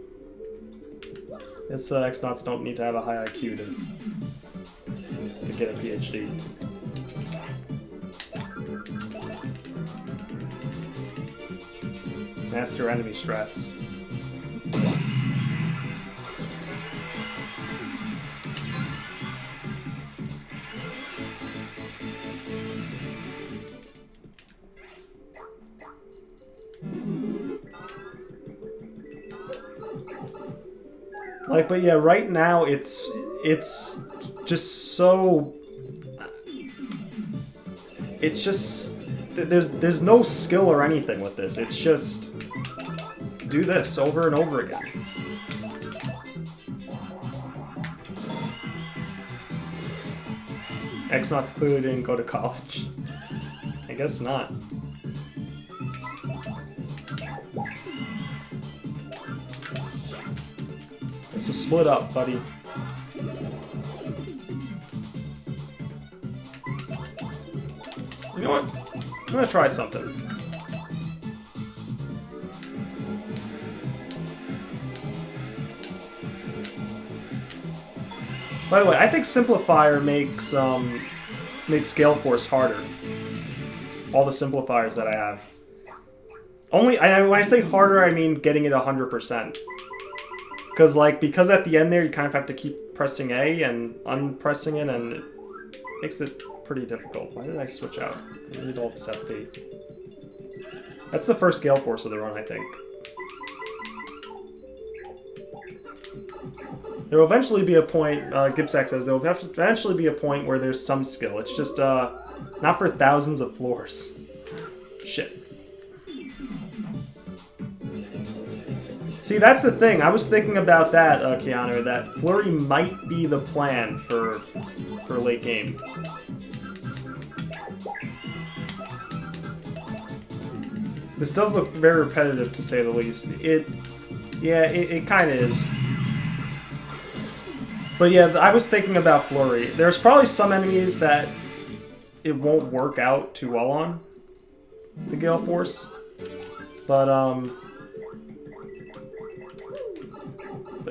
It's X-Nauts don't need to have a high IQ to get a PhD. Master enemy strats. Like, but yeah, right now it's just so. It's just there's no skill or anything with this. It's just do this over and over again. X-Nauts clearly didn't go to college. I guess not. So split up, buddy. You know what? I'm gonna try something. By the way, I think Simplifier makes Gale Force harder. All the simplifiers that I have. When I say harder, I mean getting it 100%. Because at the end there, you kind of have to keep pressing A and unpressing it, and it makes it pretty difficult. Why did I switch out? I need all this FP. That's the first Gale Force of the run, I think. There will eventually be a point, Gipsack says, there will eventually be a point where there's some skill. It's just, not for thousands of floors. Shit. See, that's the thing. I was thinking about that, Keanu, that Flurry might be the plan for late game. This does look very repetitive, to say the least. It kind of is. But yeah, I was thinking about Flurry. There's probably some enemies that it won't work out too well on, the Gale Force. But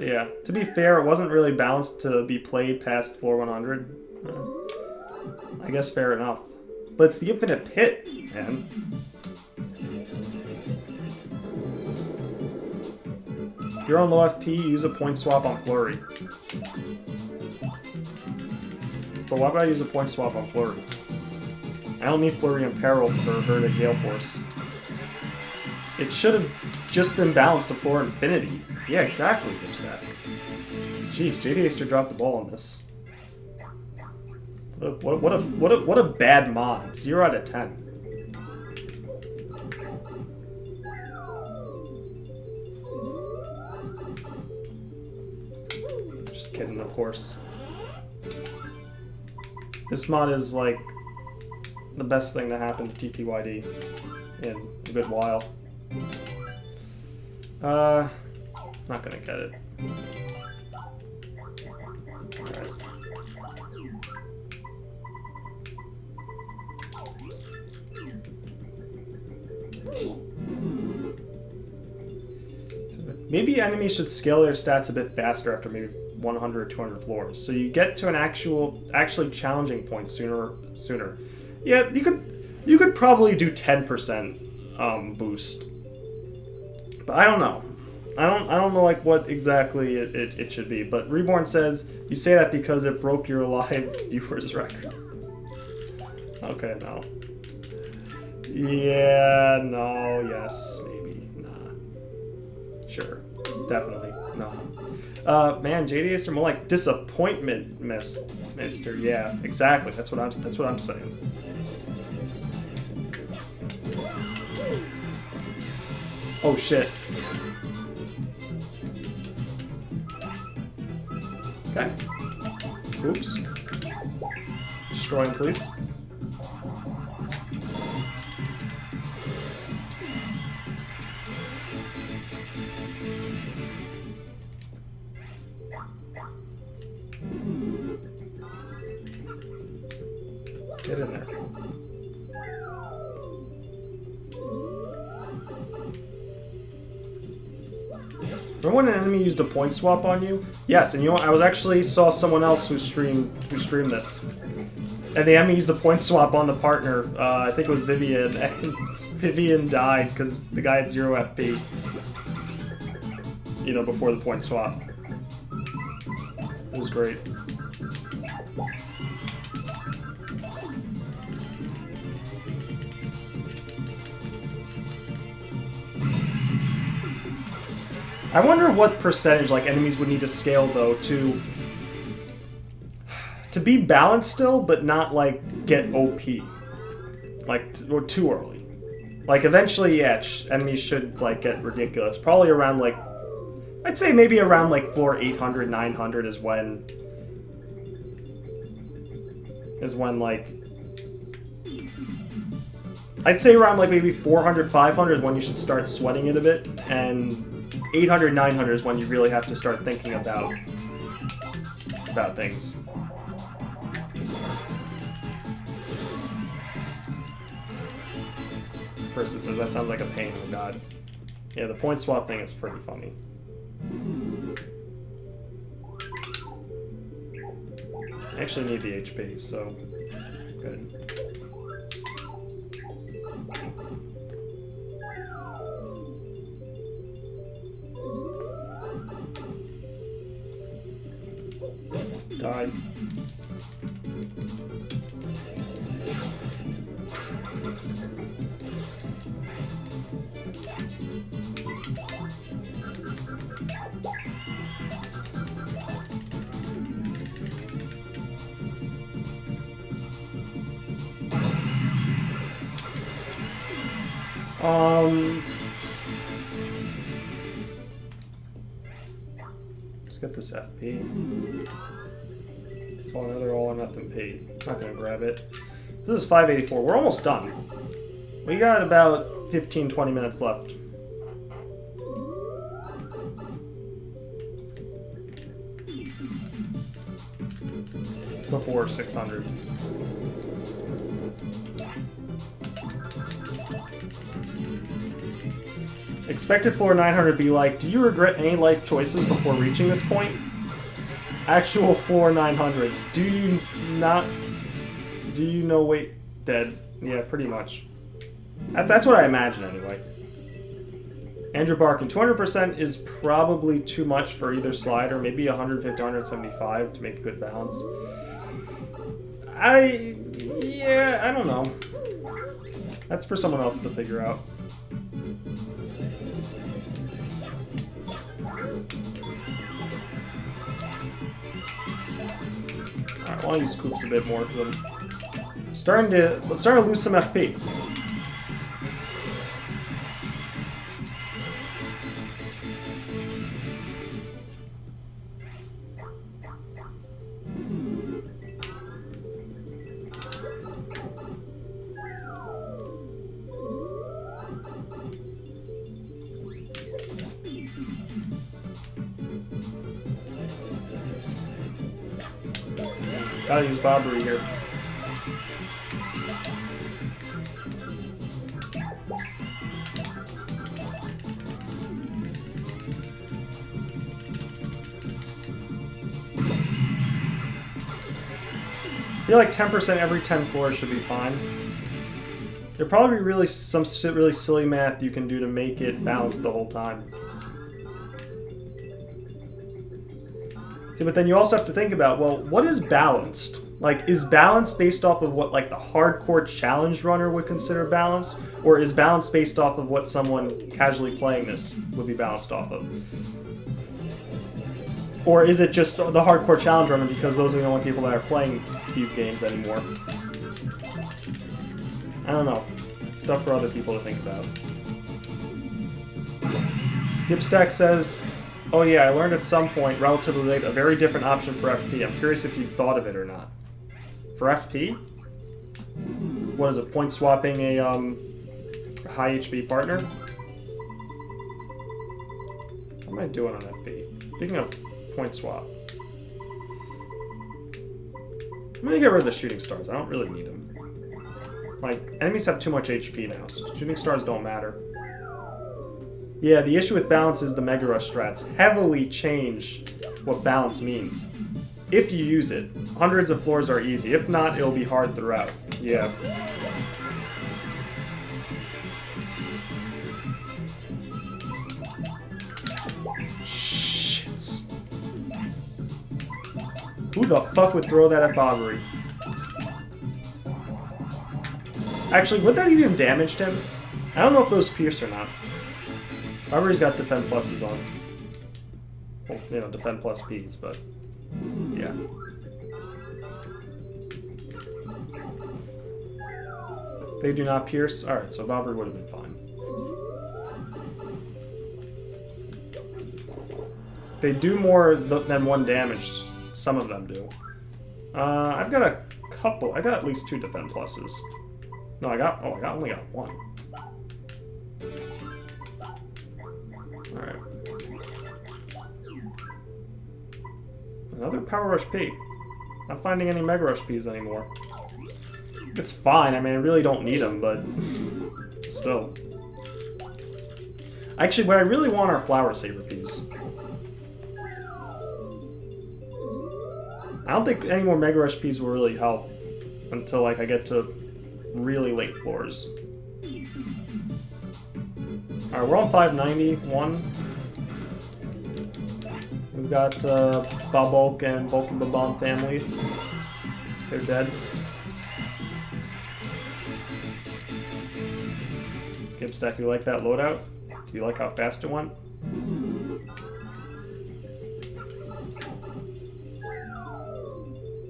yeah, to be fair, it wasn't really balanced to be played past floor 100. I guess fair enough. But it's the infinite pit, man. If you're on low FP, use a point swap on Flurry. But why would I use a point swap on Flurry? I don't need Flurry in peril for her to Gale Force. It should have just been balanced to floor infinity. Yeah, exactly, Gipstack. Jeez, JD Acer dropped the ball on this. What a bad mod. 0 out of 10. Just kidding, of course. This mod is like the best thing to happen to TTYD in a good while. Not gonna get it. Alright. Maybe enemies should scale their stats a bit faster after maybe 100 or 200 floors, so you get to an actually challenging point sooner. Yeah, you could probably do 10% boost, but I don't know. I don't know like what exactly it should be. But Reborn says you say that because it broke your live viewers record. Okay, no. Yeah, no, yes, maybe, nah. Sure, definitely, no. Man, JD Aster more like disappointment, mister. Yeah, exactly. That's what I'm saying. Oh shit. Okay. Oops. Destroying, please. Get in there. Remember when an enemy used a point swap on you? Yes, and you know what? I was actually saw someone else who streamed this. And the enemy used a point swap on the partner. I think it was Vivian, and Vivian died because the guy had 0 FP. You know, before the point swap. It was great. I wonder what percentage like enemies would need to scale though to be balanced still, but not like get OP, like or too early. Like eventually, yeah, enemies should like get ridiculous. Probably around like, I'd say maybe around like floor 800, 900 is when like. I'd say around like maybe 400, 500 is when you should start sweating it a bit, and 800, 900 is when you really have to start thinking about things. Person says that sounds like a pain. Oh god. Yeah, the point swap thing is pretty funny. I actually need the HP, so good. Died. Let's get this FP. It's all another all or nothing P. Not gonna grab it. This is 584. We're almost done. We got about 15-20 minutes left. Before 600. Expected floor 900 be like, do you regret any life choices before reaching this point? Actual floor 900s. Do you not... Do you know... Wait, dead. Yeah, pretty much. That's what I imagine, anyway. Andrew Barkin, 200% is probably too much for either slide, or maybe 150, 175 to make a good balance. Yeah, I don't know. That's for someone else to figure out. Alright, well, I'll use Coops a bit more because I'm starting to lose some FP. Gotta use Bobbery here. I feel like 10% every 10 floors should be fine. There'll probably be really some really silly math you can do to make it balanced the whole time. See, but then you also have to think about, well, what is balanced? Like, is balance based off of what, like, the hardcore challenge runner would consider balanced? Or is balance based off of what someone casually playing this would be balanced off of? Or is it just the hardcore challenge runner because those are the only people that are playing these games anymore? I don't know. Stuff for other people to think about. Gipstack says... Oh yeah, I learned at some point, relatively late, a very different option for FP. I'm curious if you've thought of it or not. For FP? What is it, point swapping a high HP partner? What am I doing on FP? Speaking of point swap. I'm gonna get rid of the shooting stars, I don't really need them. Like, enemies have too much HP now. Shooting stars don't matter. Yeah, the issue with balance is the Mega Rush strats heavily change what balance means. If you use it, hundreds of floors are easy. If not, it'll be hard throughout. Yeah. Shit. Who the fuck would throw that at Bobbery? Actually, would that even damage him? I don't know if those pierce or not. Bobbery's got defend pluses on. Well, you know, defend plus P's, but yeah. They do not pierce? Alright, so Bobbery would have been fine. They do more than one damage. Some of them do. I've got a couple. I got at least 2 defend pluses. No, I only got 1. Alright. Another Power Rush P. Not finding any Mega Rush Ps anymore. It's fine, I mean, I really don't need them, but still. Actually, what I really want are Flower Saber Ps. I don't think any more Mega Rush Ps will really help until, like, I get to really late floors. Alright, we're on 591. We've got Bobolk and Bulk and Babam family. They're dead. Gibstack, you like that loadout? Do you like how fast it went?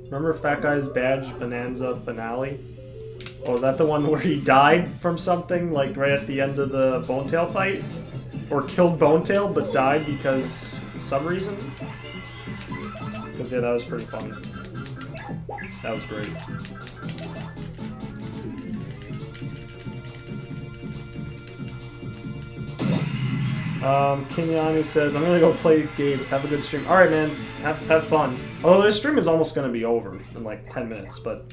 Remember Fat Guy's Badge Bonanza finale? Oh, was that the one where he died from something, like right at the end of the Bonetail fight? Or killed Bonetail, but died because of some reason? Because, yeah, that was pretty funny. That was great. Kenyanu says, I'm gonna go play games, have a good stream. Alright, man, have fun. Although this stream is almost gonna be over in like 10 minutes, but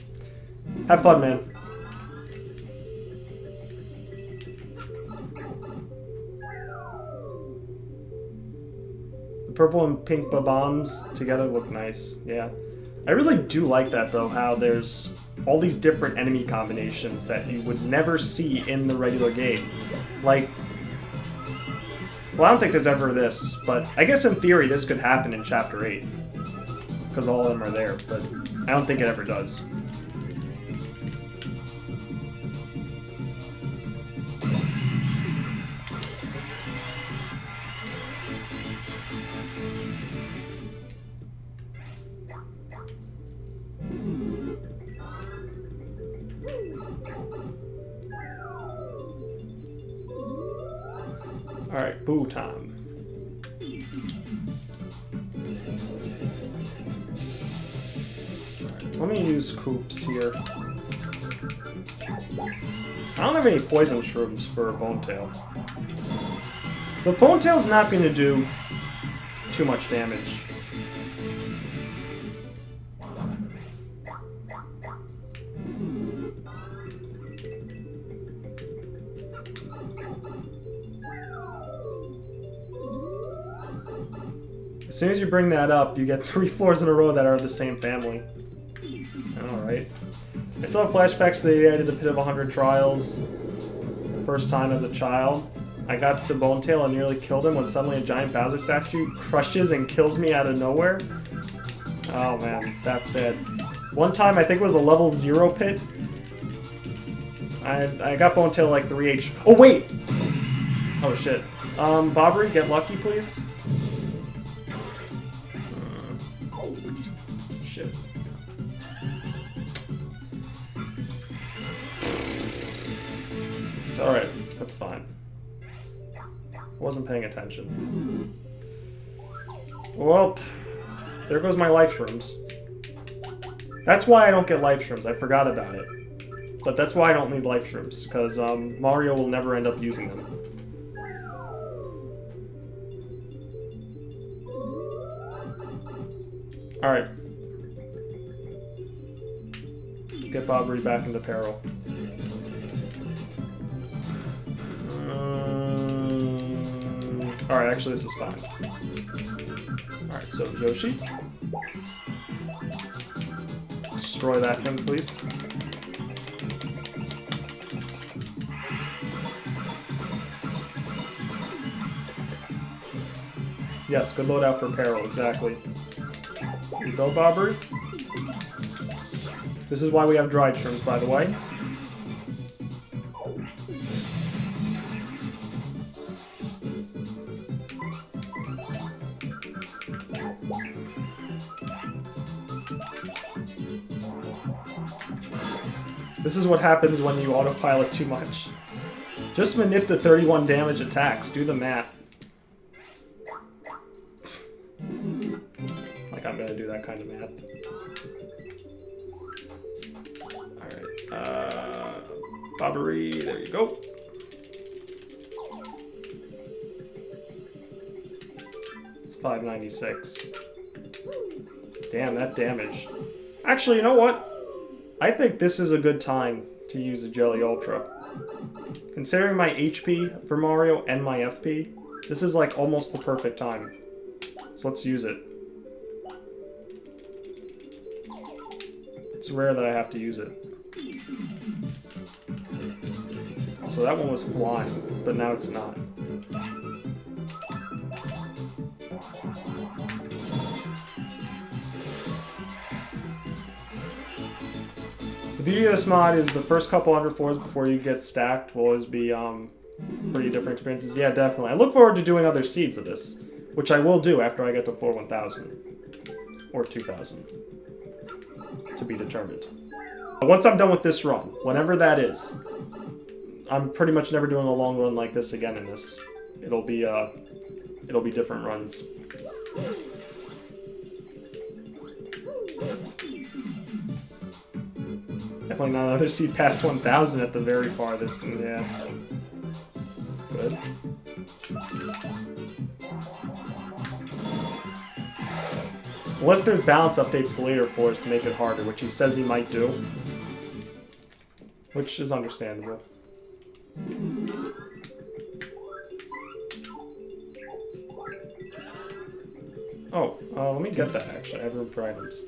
have fun, man. The purple and pink Babams together look nice, yeah. I really do like that, though, how there's all these different enemy combinations that you would never see in the regular game. Like, well, I don't think there's ever this, but I guess in theory this could happen in Chapter 8. Because all of them are there, but I don't think it ever does. Alright, boo time. Right, let me use Coops here. I don't have any poison shrooms for Bonetail. But Bonetail's not going to do too much damage. As soon as you bring that up, you get 3 floors in a row that are the same family. Alright. I still have flashbacks to the day I did the Pit of 100 Trials. First time as a child. I got to Bonetail and nearly killed him when suddenly a giant Bowser statue crushes and kills me out of nowhere. Oh man, that's bad. One time, I think it was a level 0 pit. I got Bonetail like 3 HP. Oh wait! Oh shit. Bobbery, get lucky please. Shit. It's alright, that's fine. Wasn't paying attention. Well, there goes my life shrooms. That's why I don't get life shrooms. I forgot about it. But that's why I don't need life shrooms, because Mario will never end up using them. Alright. Let's get Bobbery back into peril. Alright, actually this is fine. Alright, so Yoshi. Destroy that thing, please. Yes, good loadout for Peril, exactly. Here you go, Bobbery. This is why we have dried shrooms, by the way. This is what happens when you autopilot too much. Just manip the 31 damage attacks. Do the math. Like I'm gonna do that kind of math. Alright, Bobbery, there you go. It's 596. Damn, that damage. Actually, you know what? I think this is a good time to use a Jelly Ultra. Considering my HP for Mario and my FP, this is like almost the perfect time. So let's use it. It's rare that I have to use it. So that one was flying, but now it's not. The beauty of this mod is the first couple under 4s before you get stacked will always be pretty different experiences. Yeah, definitely. I look forward to doing other seeds of this, which I will do after I get to floor 1000. Or 2000. To be determined. Once I'm done with this run, whenever that is, I'm pretty much never doing a long run like this again in this. It'll be different runs. Definitely not another seed past 1000 at the very farthest. Yeah. Good. Unless there's balance updates to later floors to make it harder, which he says he might do. Which is understandable. Oh, let me get that actually. I have room for items.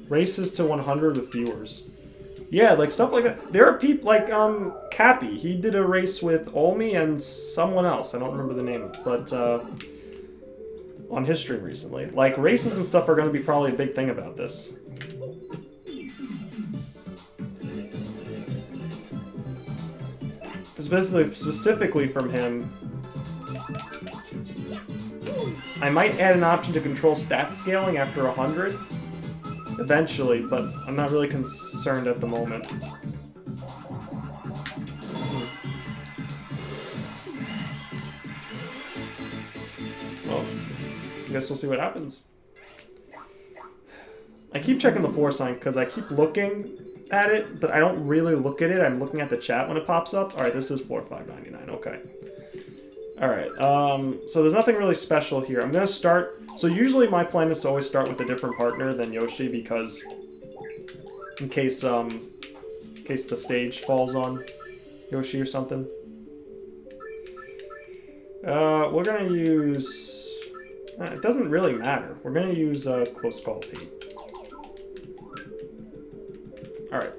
Races to 100 with viewers. Yeah, like stuff like that. There are people like Cappy. He did a race with Olmi and someone else. I don't remember the name, but on his stream recently. Like races and stuff are going to be probably a big thing about this. Specifically from him, I might add an option to control stat scaling after 100. Eventually, but I'm not really concerned at the moment. Well, I guess we'll see what happens. I keep checking the floor sign because I keep looking at it, but I don't really look at it. I'm looking at the chat when it pops up. Alright, this is floor 599, okay. Alright, so there's nothing really special here. I'm gonna start... So usually my plan is to always start with a different partner than Yoshi because... In case the stage falls on Yoshi or something. We're gonna use... it doesn't really matter. We're gonna use Close Call P. Alright.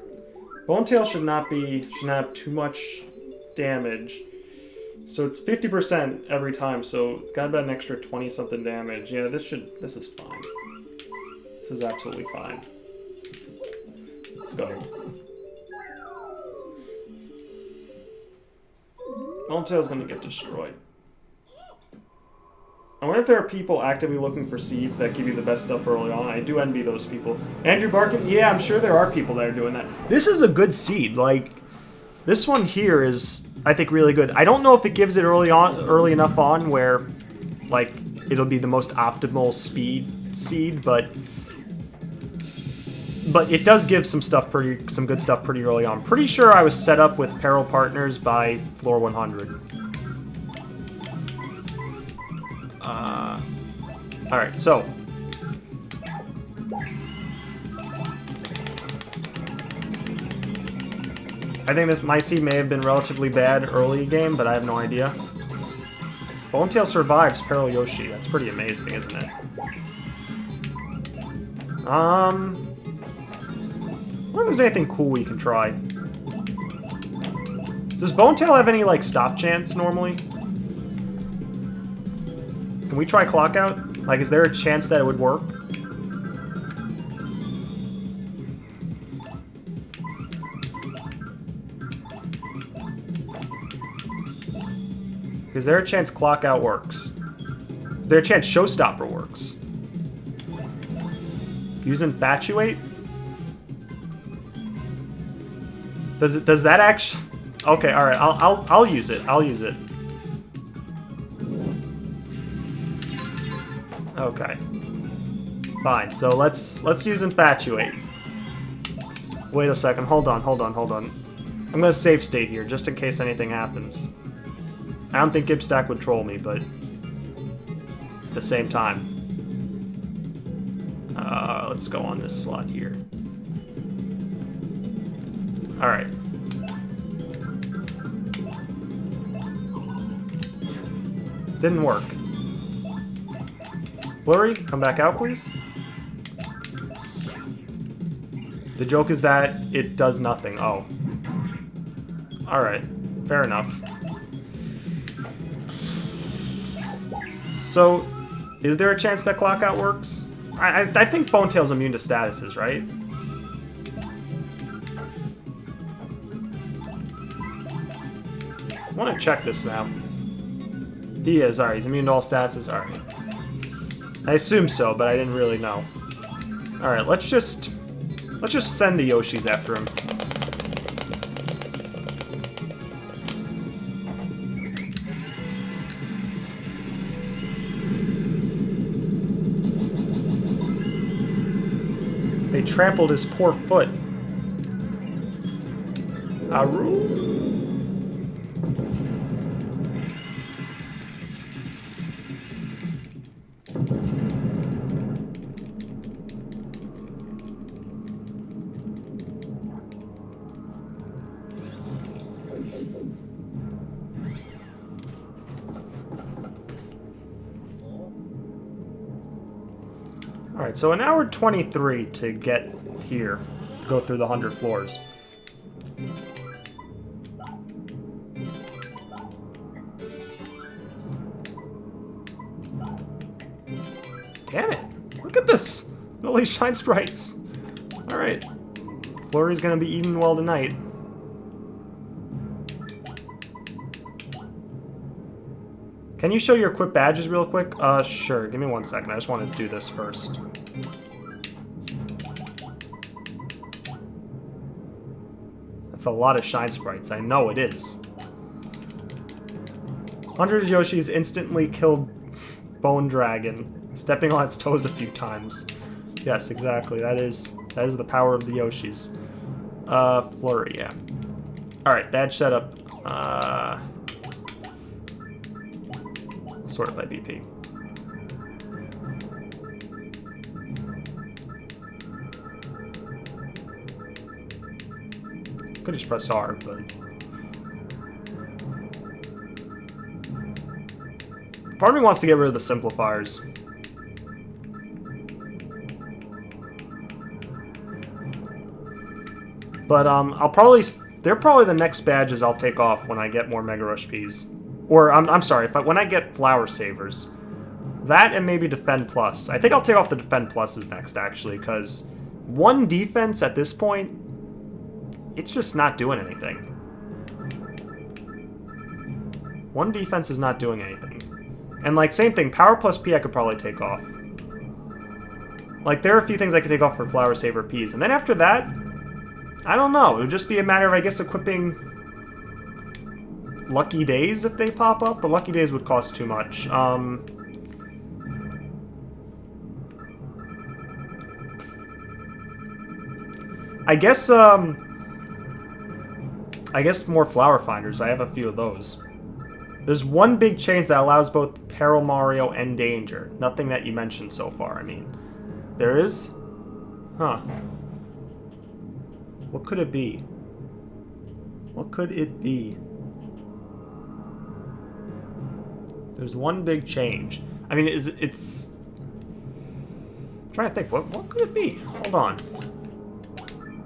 Bone Tail should not have too much damage. So it's 50% every time, so it's got about an extra 20-something damage. Yeah, this is fine. This is absolutely fine. Let's go. Bone Tail's gonna get destroyed. I wonder if there are people actively looking for seeds that give you the best stuff early on. I do envy those people. Andrew Barkin, yeah, I'm sure there are people that are doing that. This is a good seed. Like, this one here is, I think, really good. I don't know if it gives it early enough on where, like, it'll be the most optimal speed seed, but it does give some good stuff pretty early on. Pretty sure I was set up with Peril Partners by floor 100. Alright, so. I think this my seed may have been relatively bad early game, but I have no idea. Bonetail survives Peril Yoshi. That's pretty amazing, isn't it? I wonder if there's anything cool we can try. Does Bonetail have any, like, stop chance normally? Can we try Clock Out? Like, is there a chance that it would work? Is there a chance Clock Out works? Is there a chance Showstopper works? Use Infatuate? Does that actually? Okay, all right. I'll use it. I'll use it. Okay. Fine. So let's use Infatuate. Wait a second. Hold on. I'm gonna save state here just in case anything happens. I don't think Gibstack would troll me, but at the same time. Let's go on this slot here. Alright. Didn't work. Flurry, come back out, please. The joke is that it does nothing. Oh. Alright. Fair enough. So, is there a chance that Clock Out works? I think Bonetail's immune to statuses, right? I want to check this now. He is, alright, he's immune to all statuses, alright. I assume so, but I didn't really know. Alright, let's just send the Yoshis after him. They trampled his poor foot. Aru? Alright, so an hour 23 to get here, to go through the 100 floors. Damn it! Look at this! All these shine sprites! Alright. Flurry's gonna be eating well tonight. Can you show your equip badges real quick? Sure. Give me 1 second. I just want to do this first. That's a lot of shine sprites. I know it is. 100 Yoshis instantly killed Bone Dragon, stepping on its toes a few times. Yes, exactly. That is the power of the Yoshis. Flurry, yeah. Alright, badge setup. Sort by BP. Could just press R, but part of me wants to get rid of the simplifiers. But they're probably the next badges I'll take off when I get more Mega Rush Ps. Or, I'm sorry, when I get Flower Savers. That and maybe Defend Plus. I think I'll take off the Defend Pluses next, actually, because 1 defense at this point, it's just not doing anything. 1 defense is not doing anything. And, like, same thing, Power Plus P I could probably take off. Like, there are a few things I could take off for Flower Saver Ps. And then after that, I don't know. It would just be a matter of, I guess, equipping Lucky Days if they pop up, but Lucky Days would cost too much. I guess more Flower Finders. I have a few of those. There's 1 big change that allows both Peril Mario and Danger. Nothing that you mentioned so far, I mean. There is? Huh. What could it be? What could it be? There's one big change. I mean, it's... I'm trying to think. What could it be? Hold on.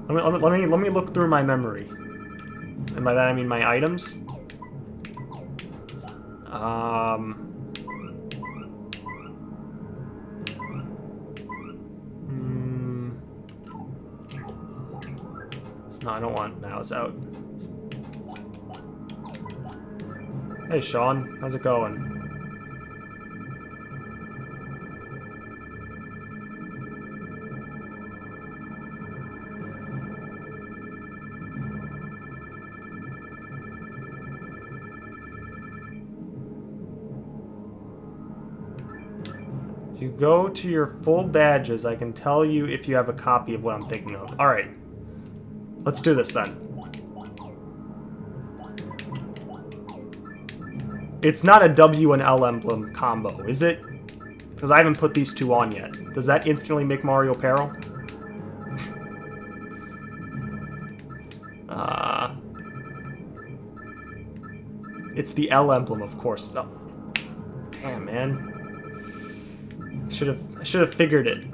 Let me look through my memory. And by that I mean my items. No, I don't want mouse out. Hey, Sean. How's it going? If you go to your full badges, I can tell you if you have a copy of what I'm thinking of. Alright. Let's do this then. It's not a W and L emblem combo, is it? Because I haven't put these two on yet. Does that instantly make Mario Peril? It's the L emblem, of course. Oh. Damn, man. I should have figured it.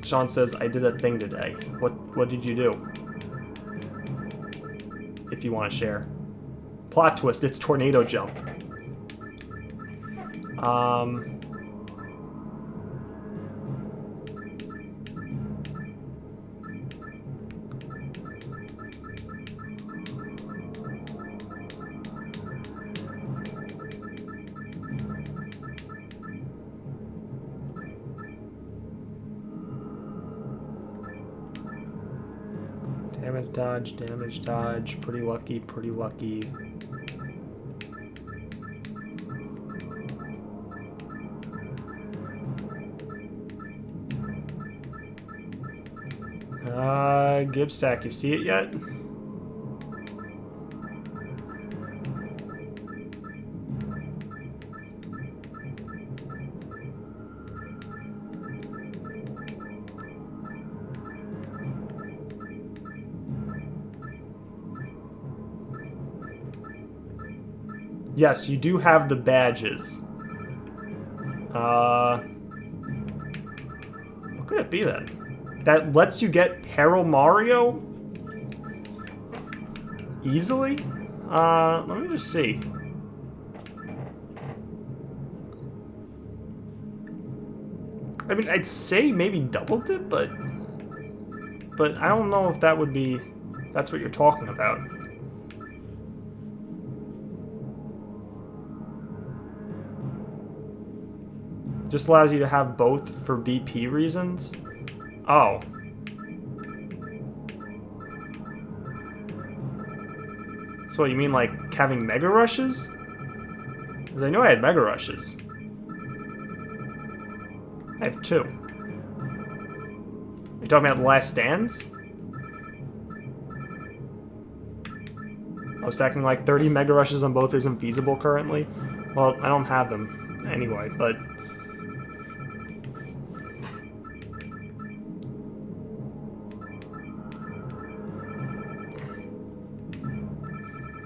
Sean says, I did a thing today. What did you do? If you want to share. Plot twist, it's tornado jump. Damage dodge, pretty lucky, pretty lucky. Gibstack, you see it yet? Yes, you do have the badges. What could it be then? That lets you get Peril Mario? Easily? Let me just see. I mean, I'd say maybe double dip, but I don't know if that would be... That's what you're talking about. Just allows you to have both for BP reasons? Oh. So what, you mean like having Mega Rushes? Because I know I had Mega Rushes. I have 2. Are you talking about Last Stands? Oh, stacking like 30 Mega Rushes on both isn't feasible currently? Well, I don't have them anyway, but...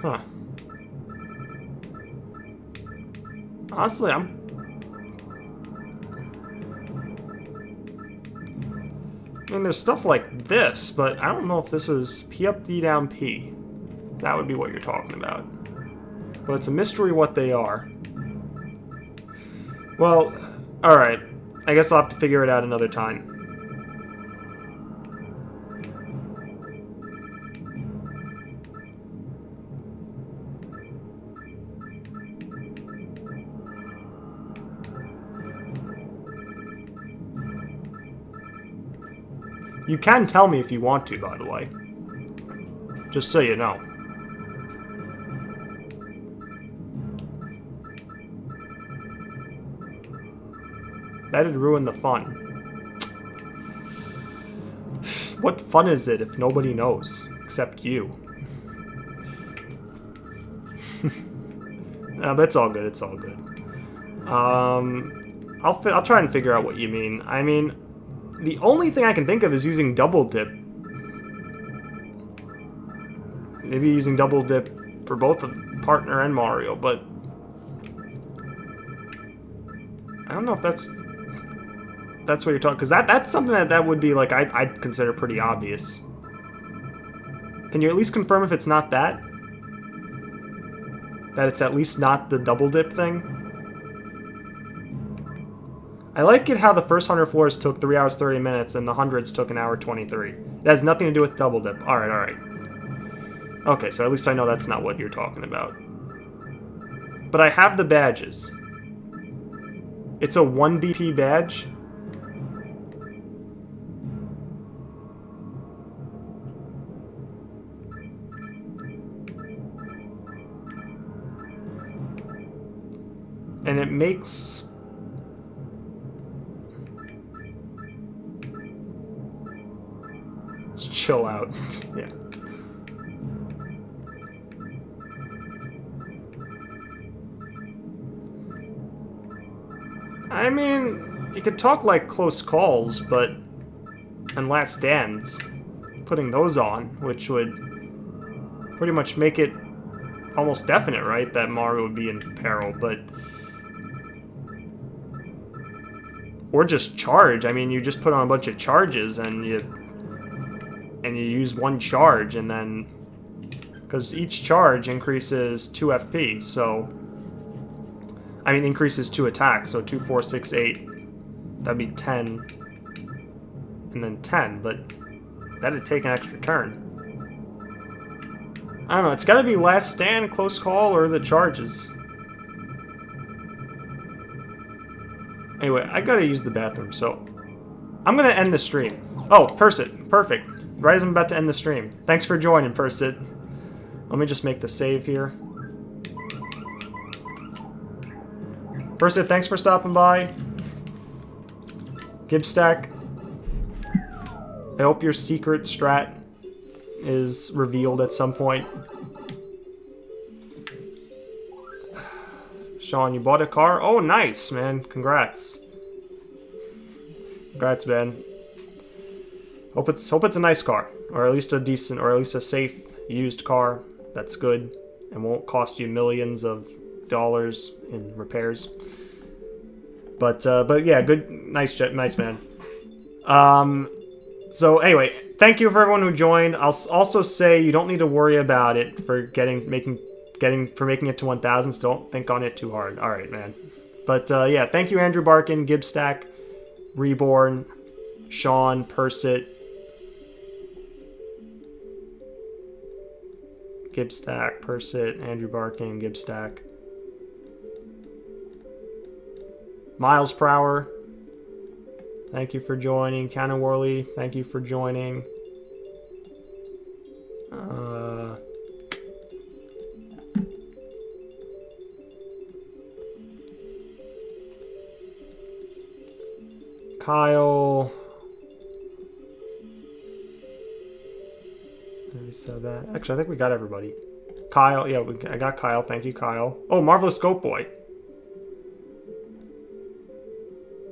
Huh. Honestly, I mean, there's stuff like this, but I don't know if this is P up, D down, P. That would be what you're talking about. But it's a mystery what they are. Well, alright. I guess I'll have to figure it out another time. You can tell me if you want to, by the way. Just so you know. That'd ruin the fun. What fun is it if nobody knows? Except you. No, but it's all good, it's all good. I'll try and figure out what you mean. I mean... The only thing I can think of is using double dip. Maybe using double dip for both the partner and Mario, but I don't know if that's what you're talking, because that's something that would be like I'd consider pretty obvious. Can you at least confirm if it's not that? That it's at least not the double dip thing? I like it how the first 100 floors took 3 hours 30 minutes and the hundreds took 1 hour 23. It has nothing to do with double dip. Alright, alright. Okay, so at least I know that's not what you're talking about. But I have the badges. It's a 1 BP badge. And it makes... Let's chill out. Yeah. I mean, you could talk like Close Calls, but... And Last Stands. Putting those on, which would pretty much make it almost definite, right? That Mario would be in peril, but... Or just charge. I mean, you just put on a bunch of charges and you use one charge, and then... Because each charge increases 2 FP, so... I mean, increases 2 attacks, so 2, 4, 6, 8. That'd be 10. And then 10, but that'd take an extra turn. I don't know, it's gotta be Last Stand, Close Call, or the charges. Anyway, I gotta use the bathroom, so I'm gonna end the stream. Oh, Persit, perfect. Right as I'm about to end the stream. Thanks for joining, Persit. Let me just make the save here. Persit, thanks for stopping by. Gibstack, I hope your secret strat is revealed at some point. Sean, you bought a car? Oh, nice, man. Congrats. Congrats, man. Hope it's a nice car, or at least a decent, or at least a safe used car that's good and won't cost you millions of dollars in repairs. But yeah, good, nice man. So anyway, thank you for everyone who joined. I'll also say you don't need to worry about it for making it to 1,000. So don't think on it too hard. All right, man. But yeah, thank you, Andrew Barkin, Gibstack, Reborn, Sean, Persit, Gibstack, Persit, Andrew Barkin, Gibstack, Miles Prower. Thank you for joining. Cannon Worley, thank you for joining. Kyle. We said that. Actually, I think we got everybody. Kyle, yeah, I got Kyle. Thank you, Kyle. Oh, Marvelous Goat Boy.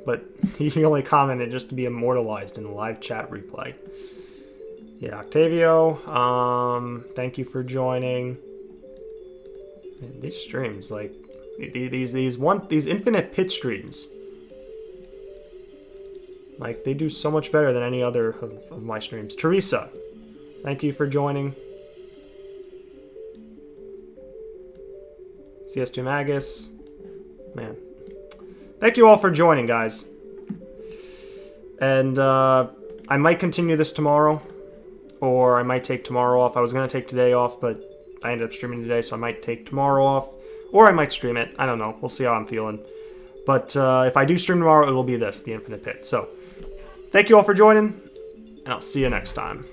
But he only commented just to be immortalized in the live chat replay. Yeah, Octavio, thank you for joining. Man, these streams, like these infinite pit streams, like they do so much better than any other of my streams. Teresa, thank you for joining. CS2 Magus, man. Thank you all for joining, guys. And I might continue this tomorrow, or I might take tomorrow off. I was going to take today off, but I ended up streaming today, so I might take tomorrow off, or I might stream it. I don't know. We'll see how I'm feeling. But if I do stream tomorrow, it will be this, the Infinite Pit. So thank you all for joining, and I'll see you next time.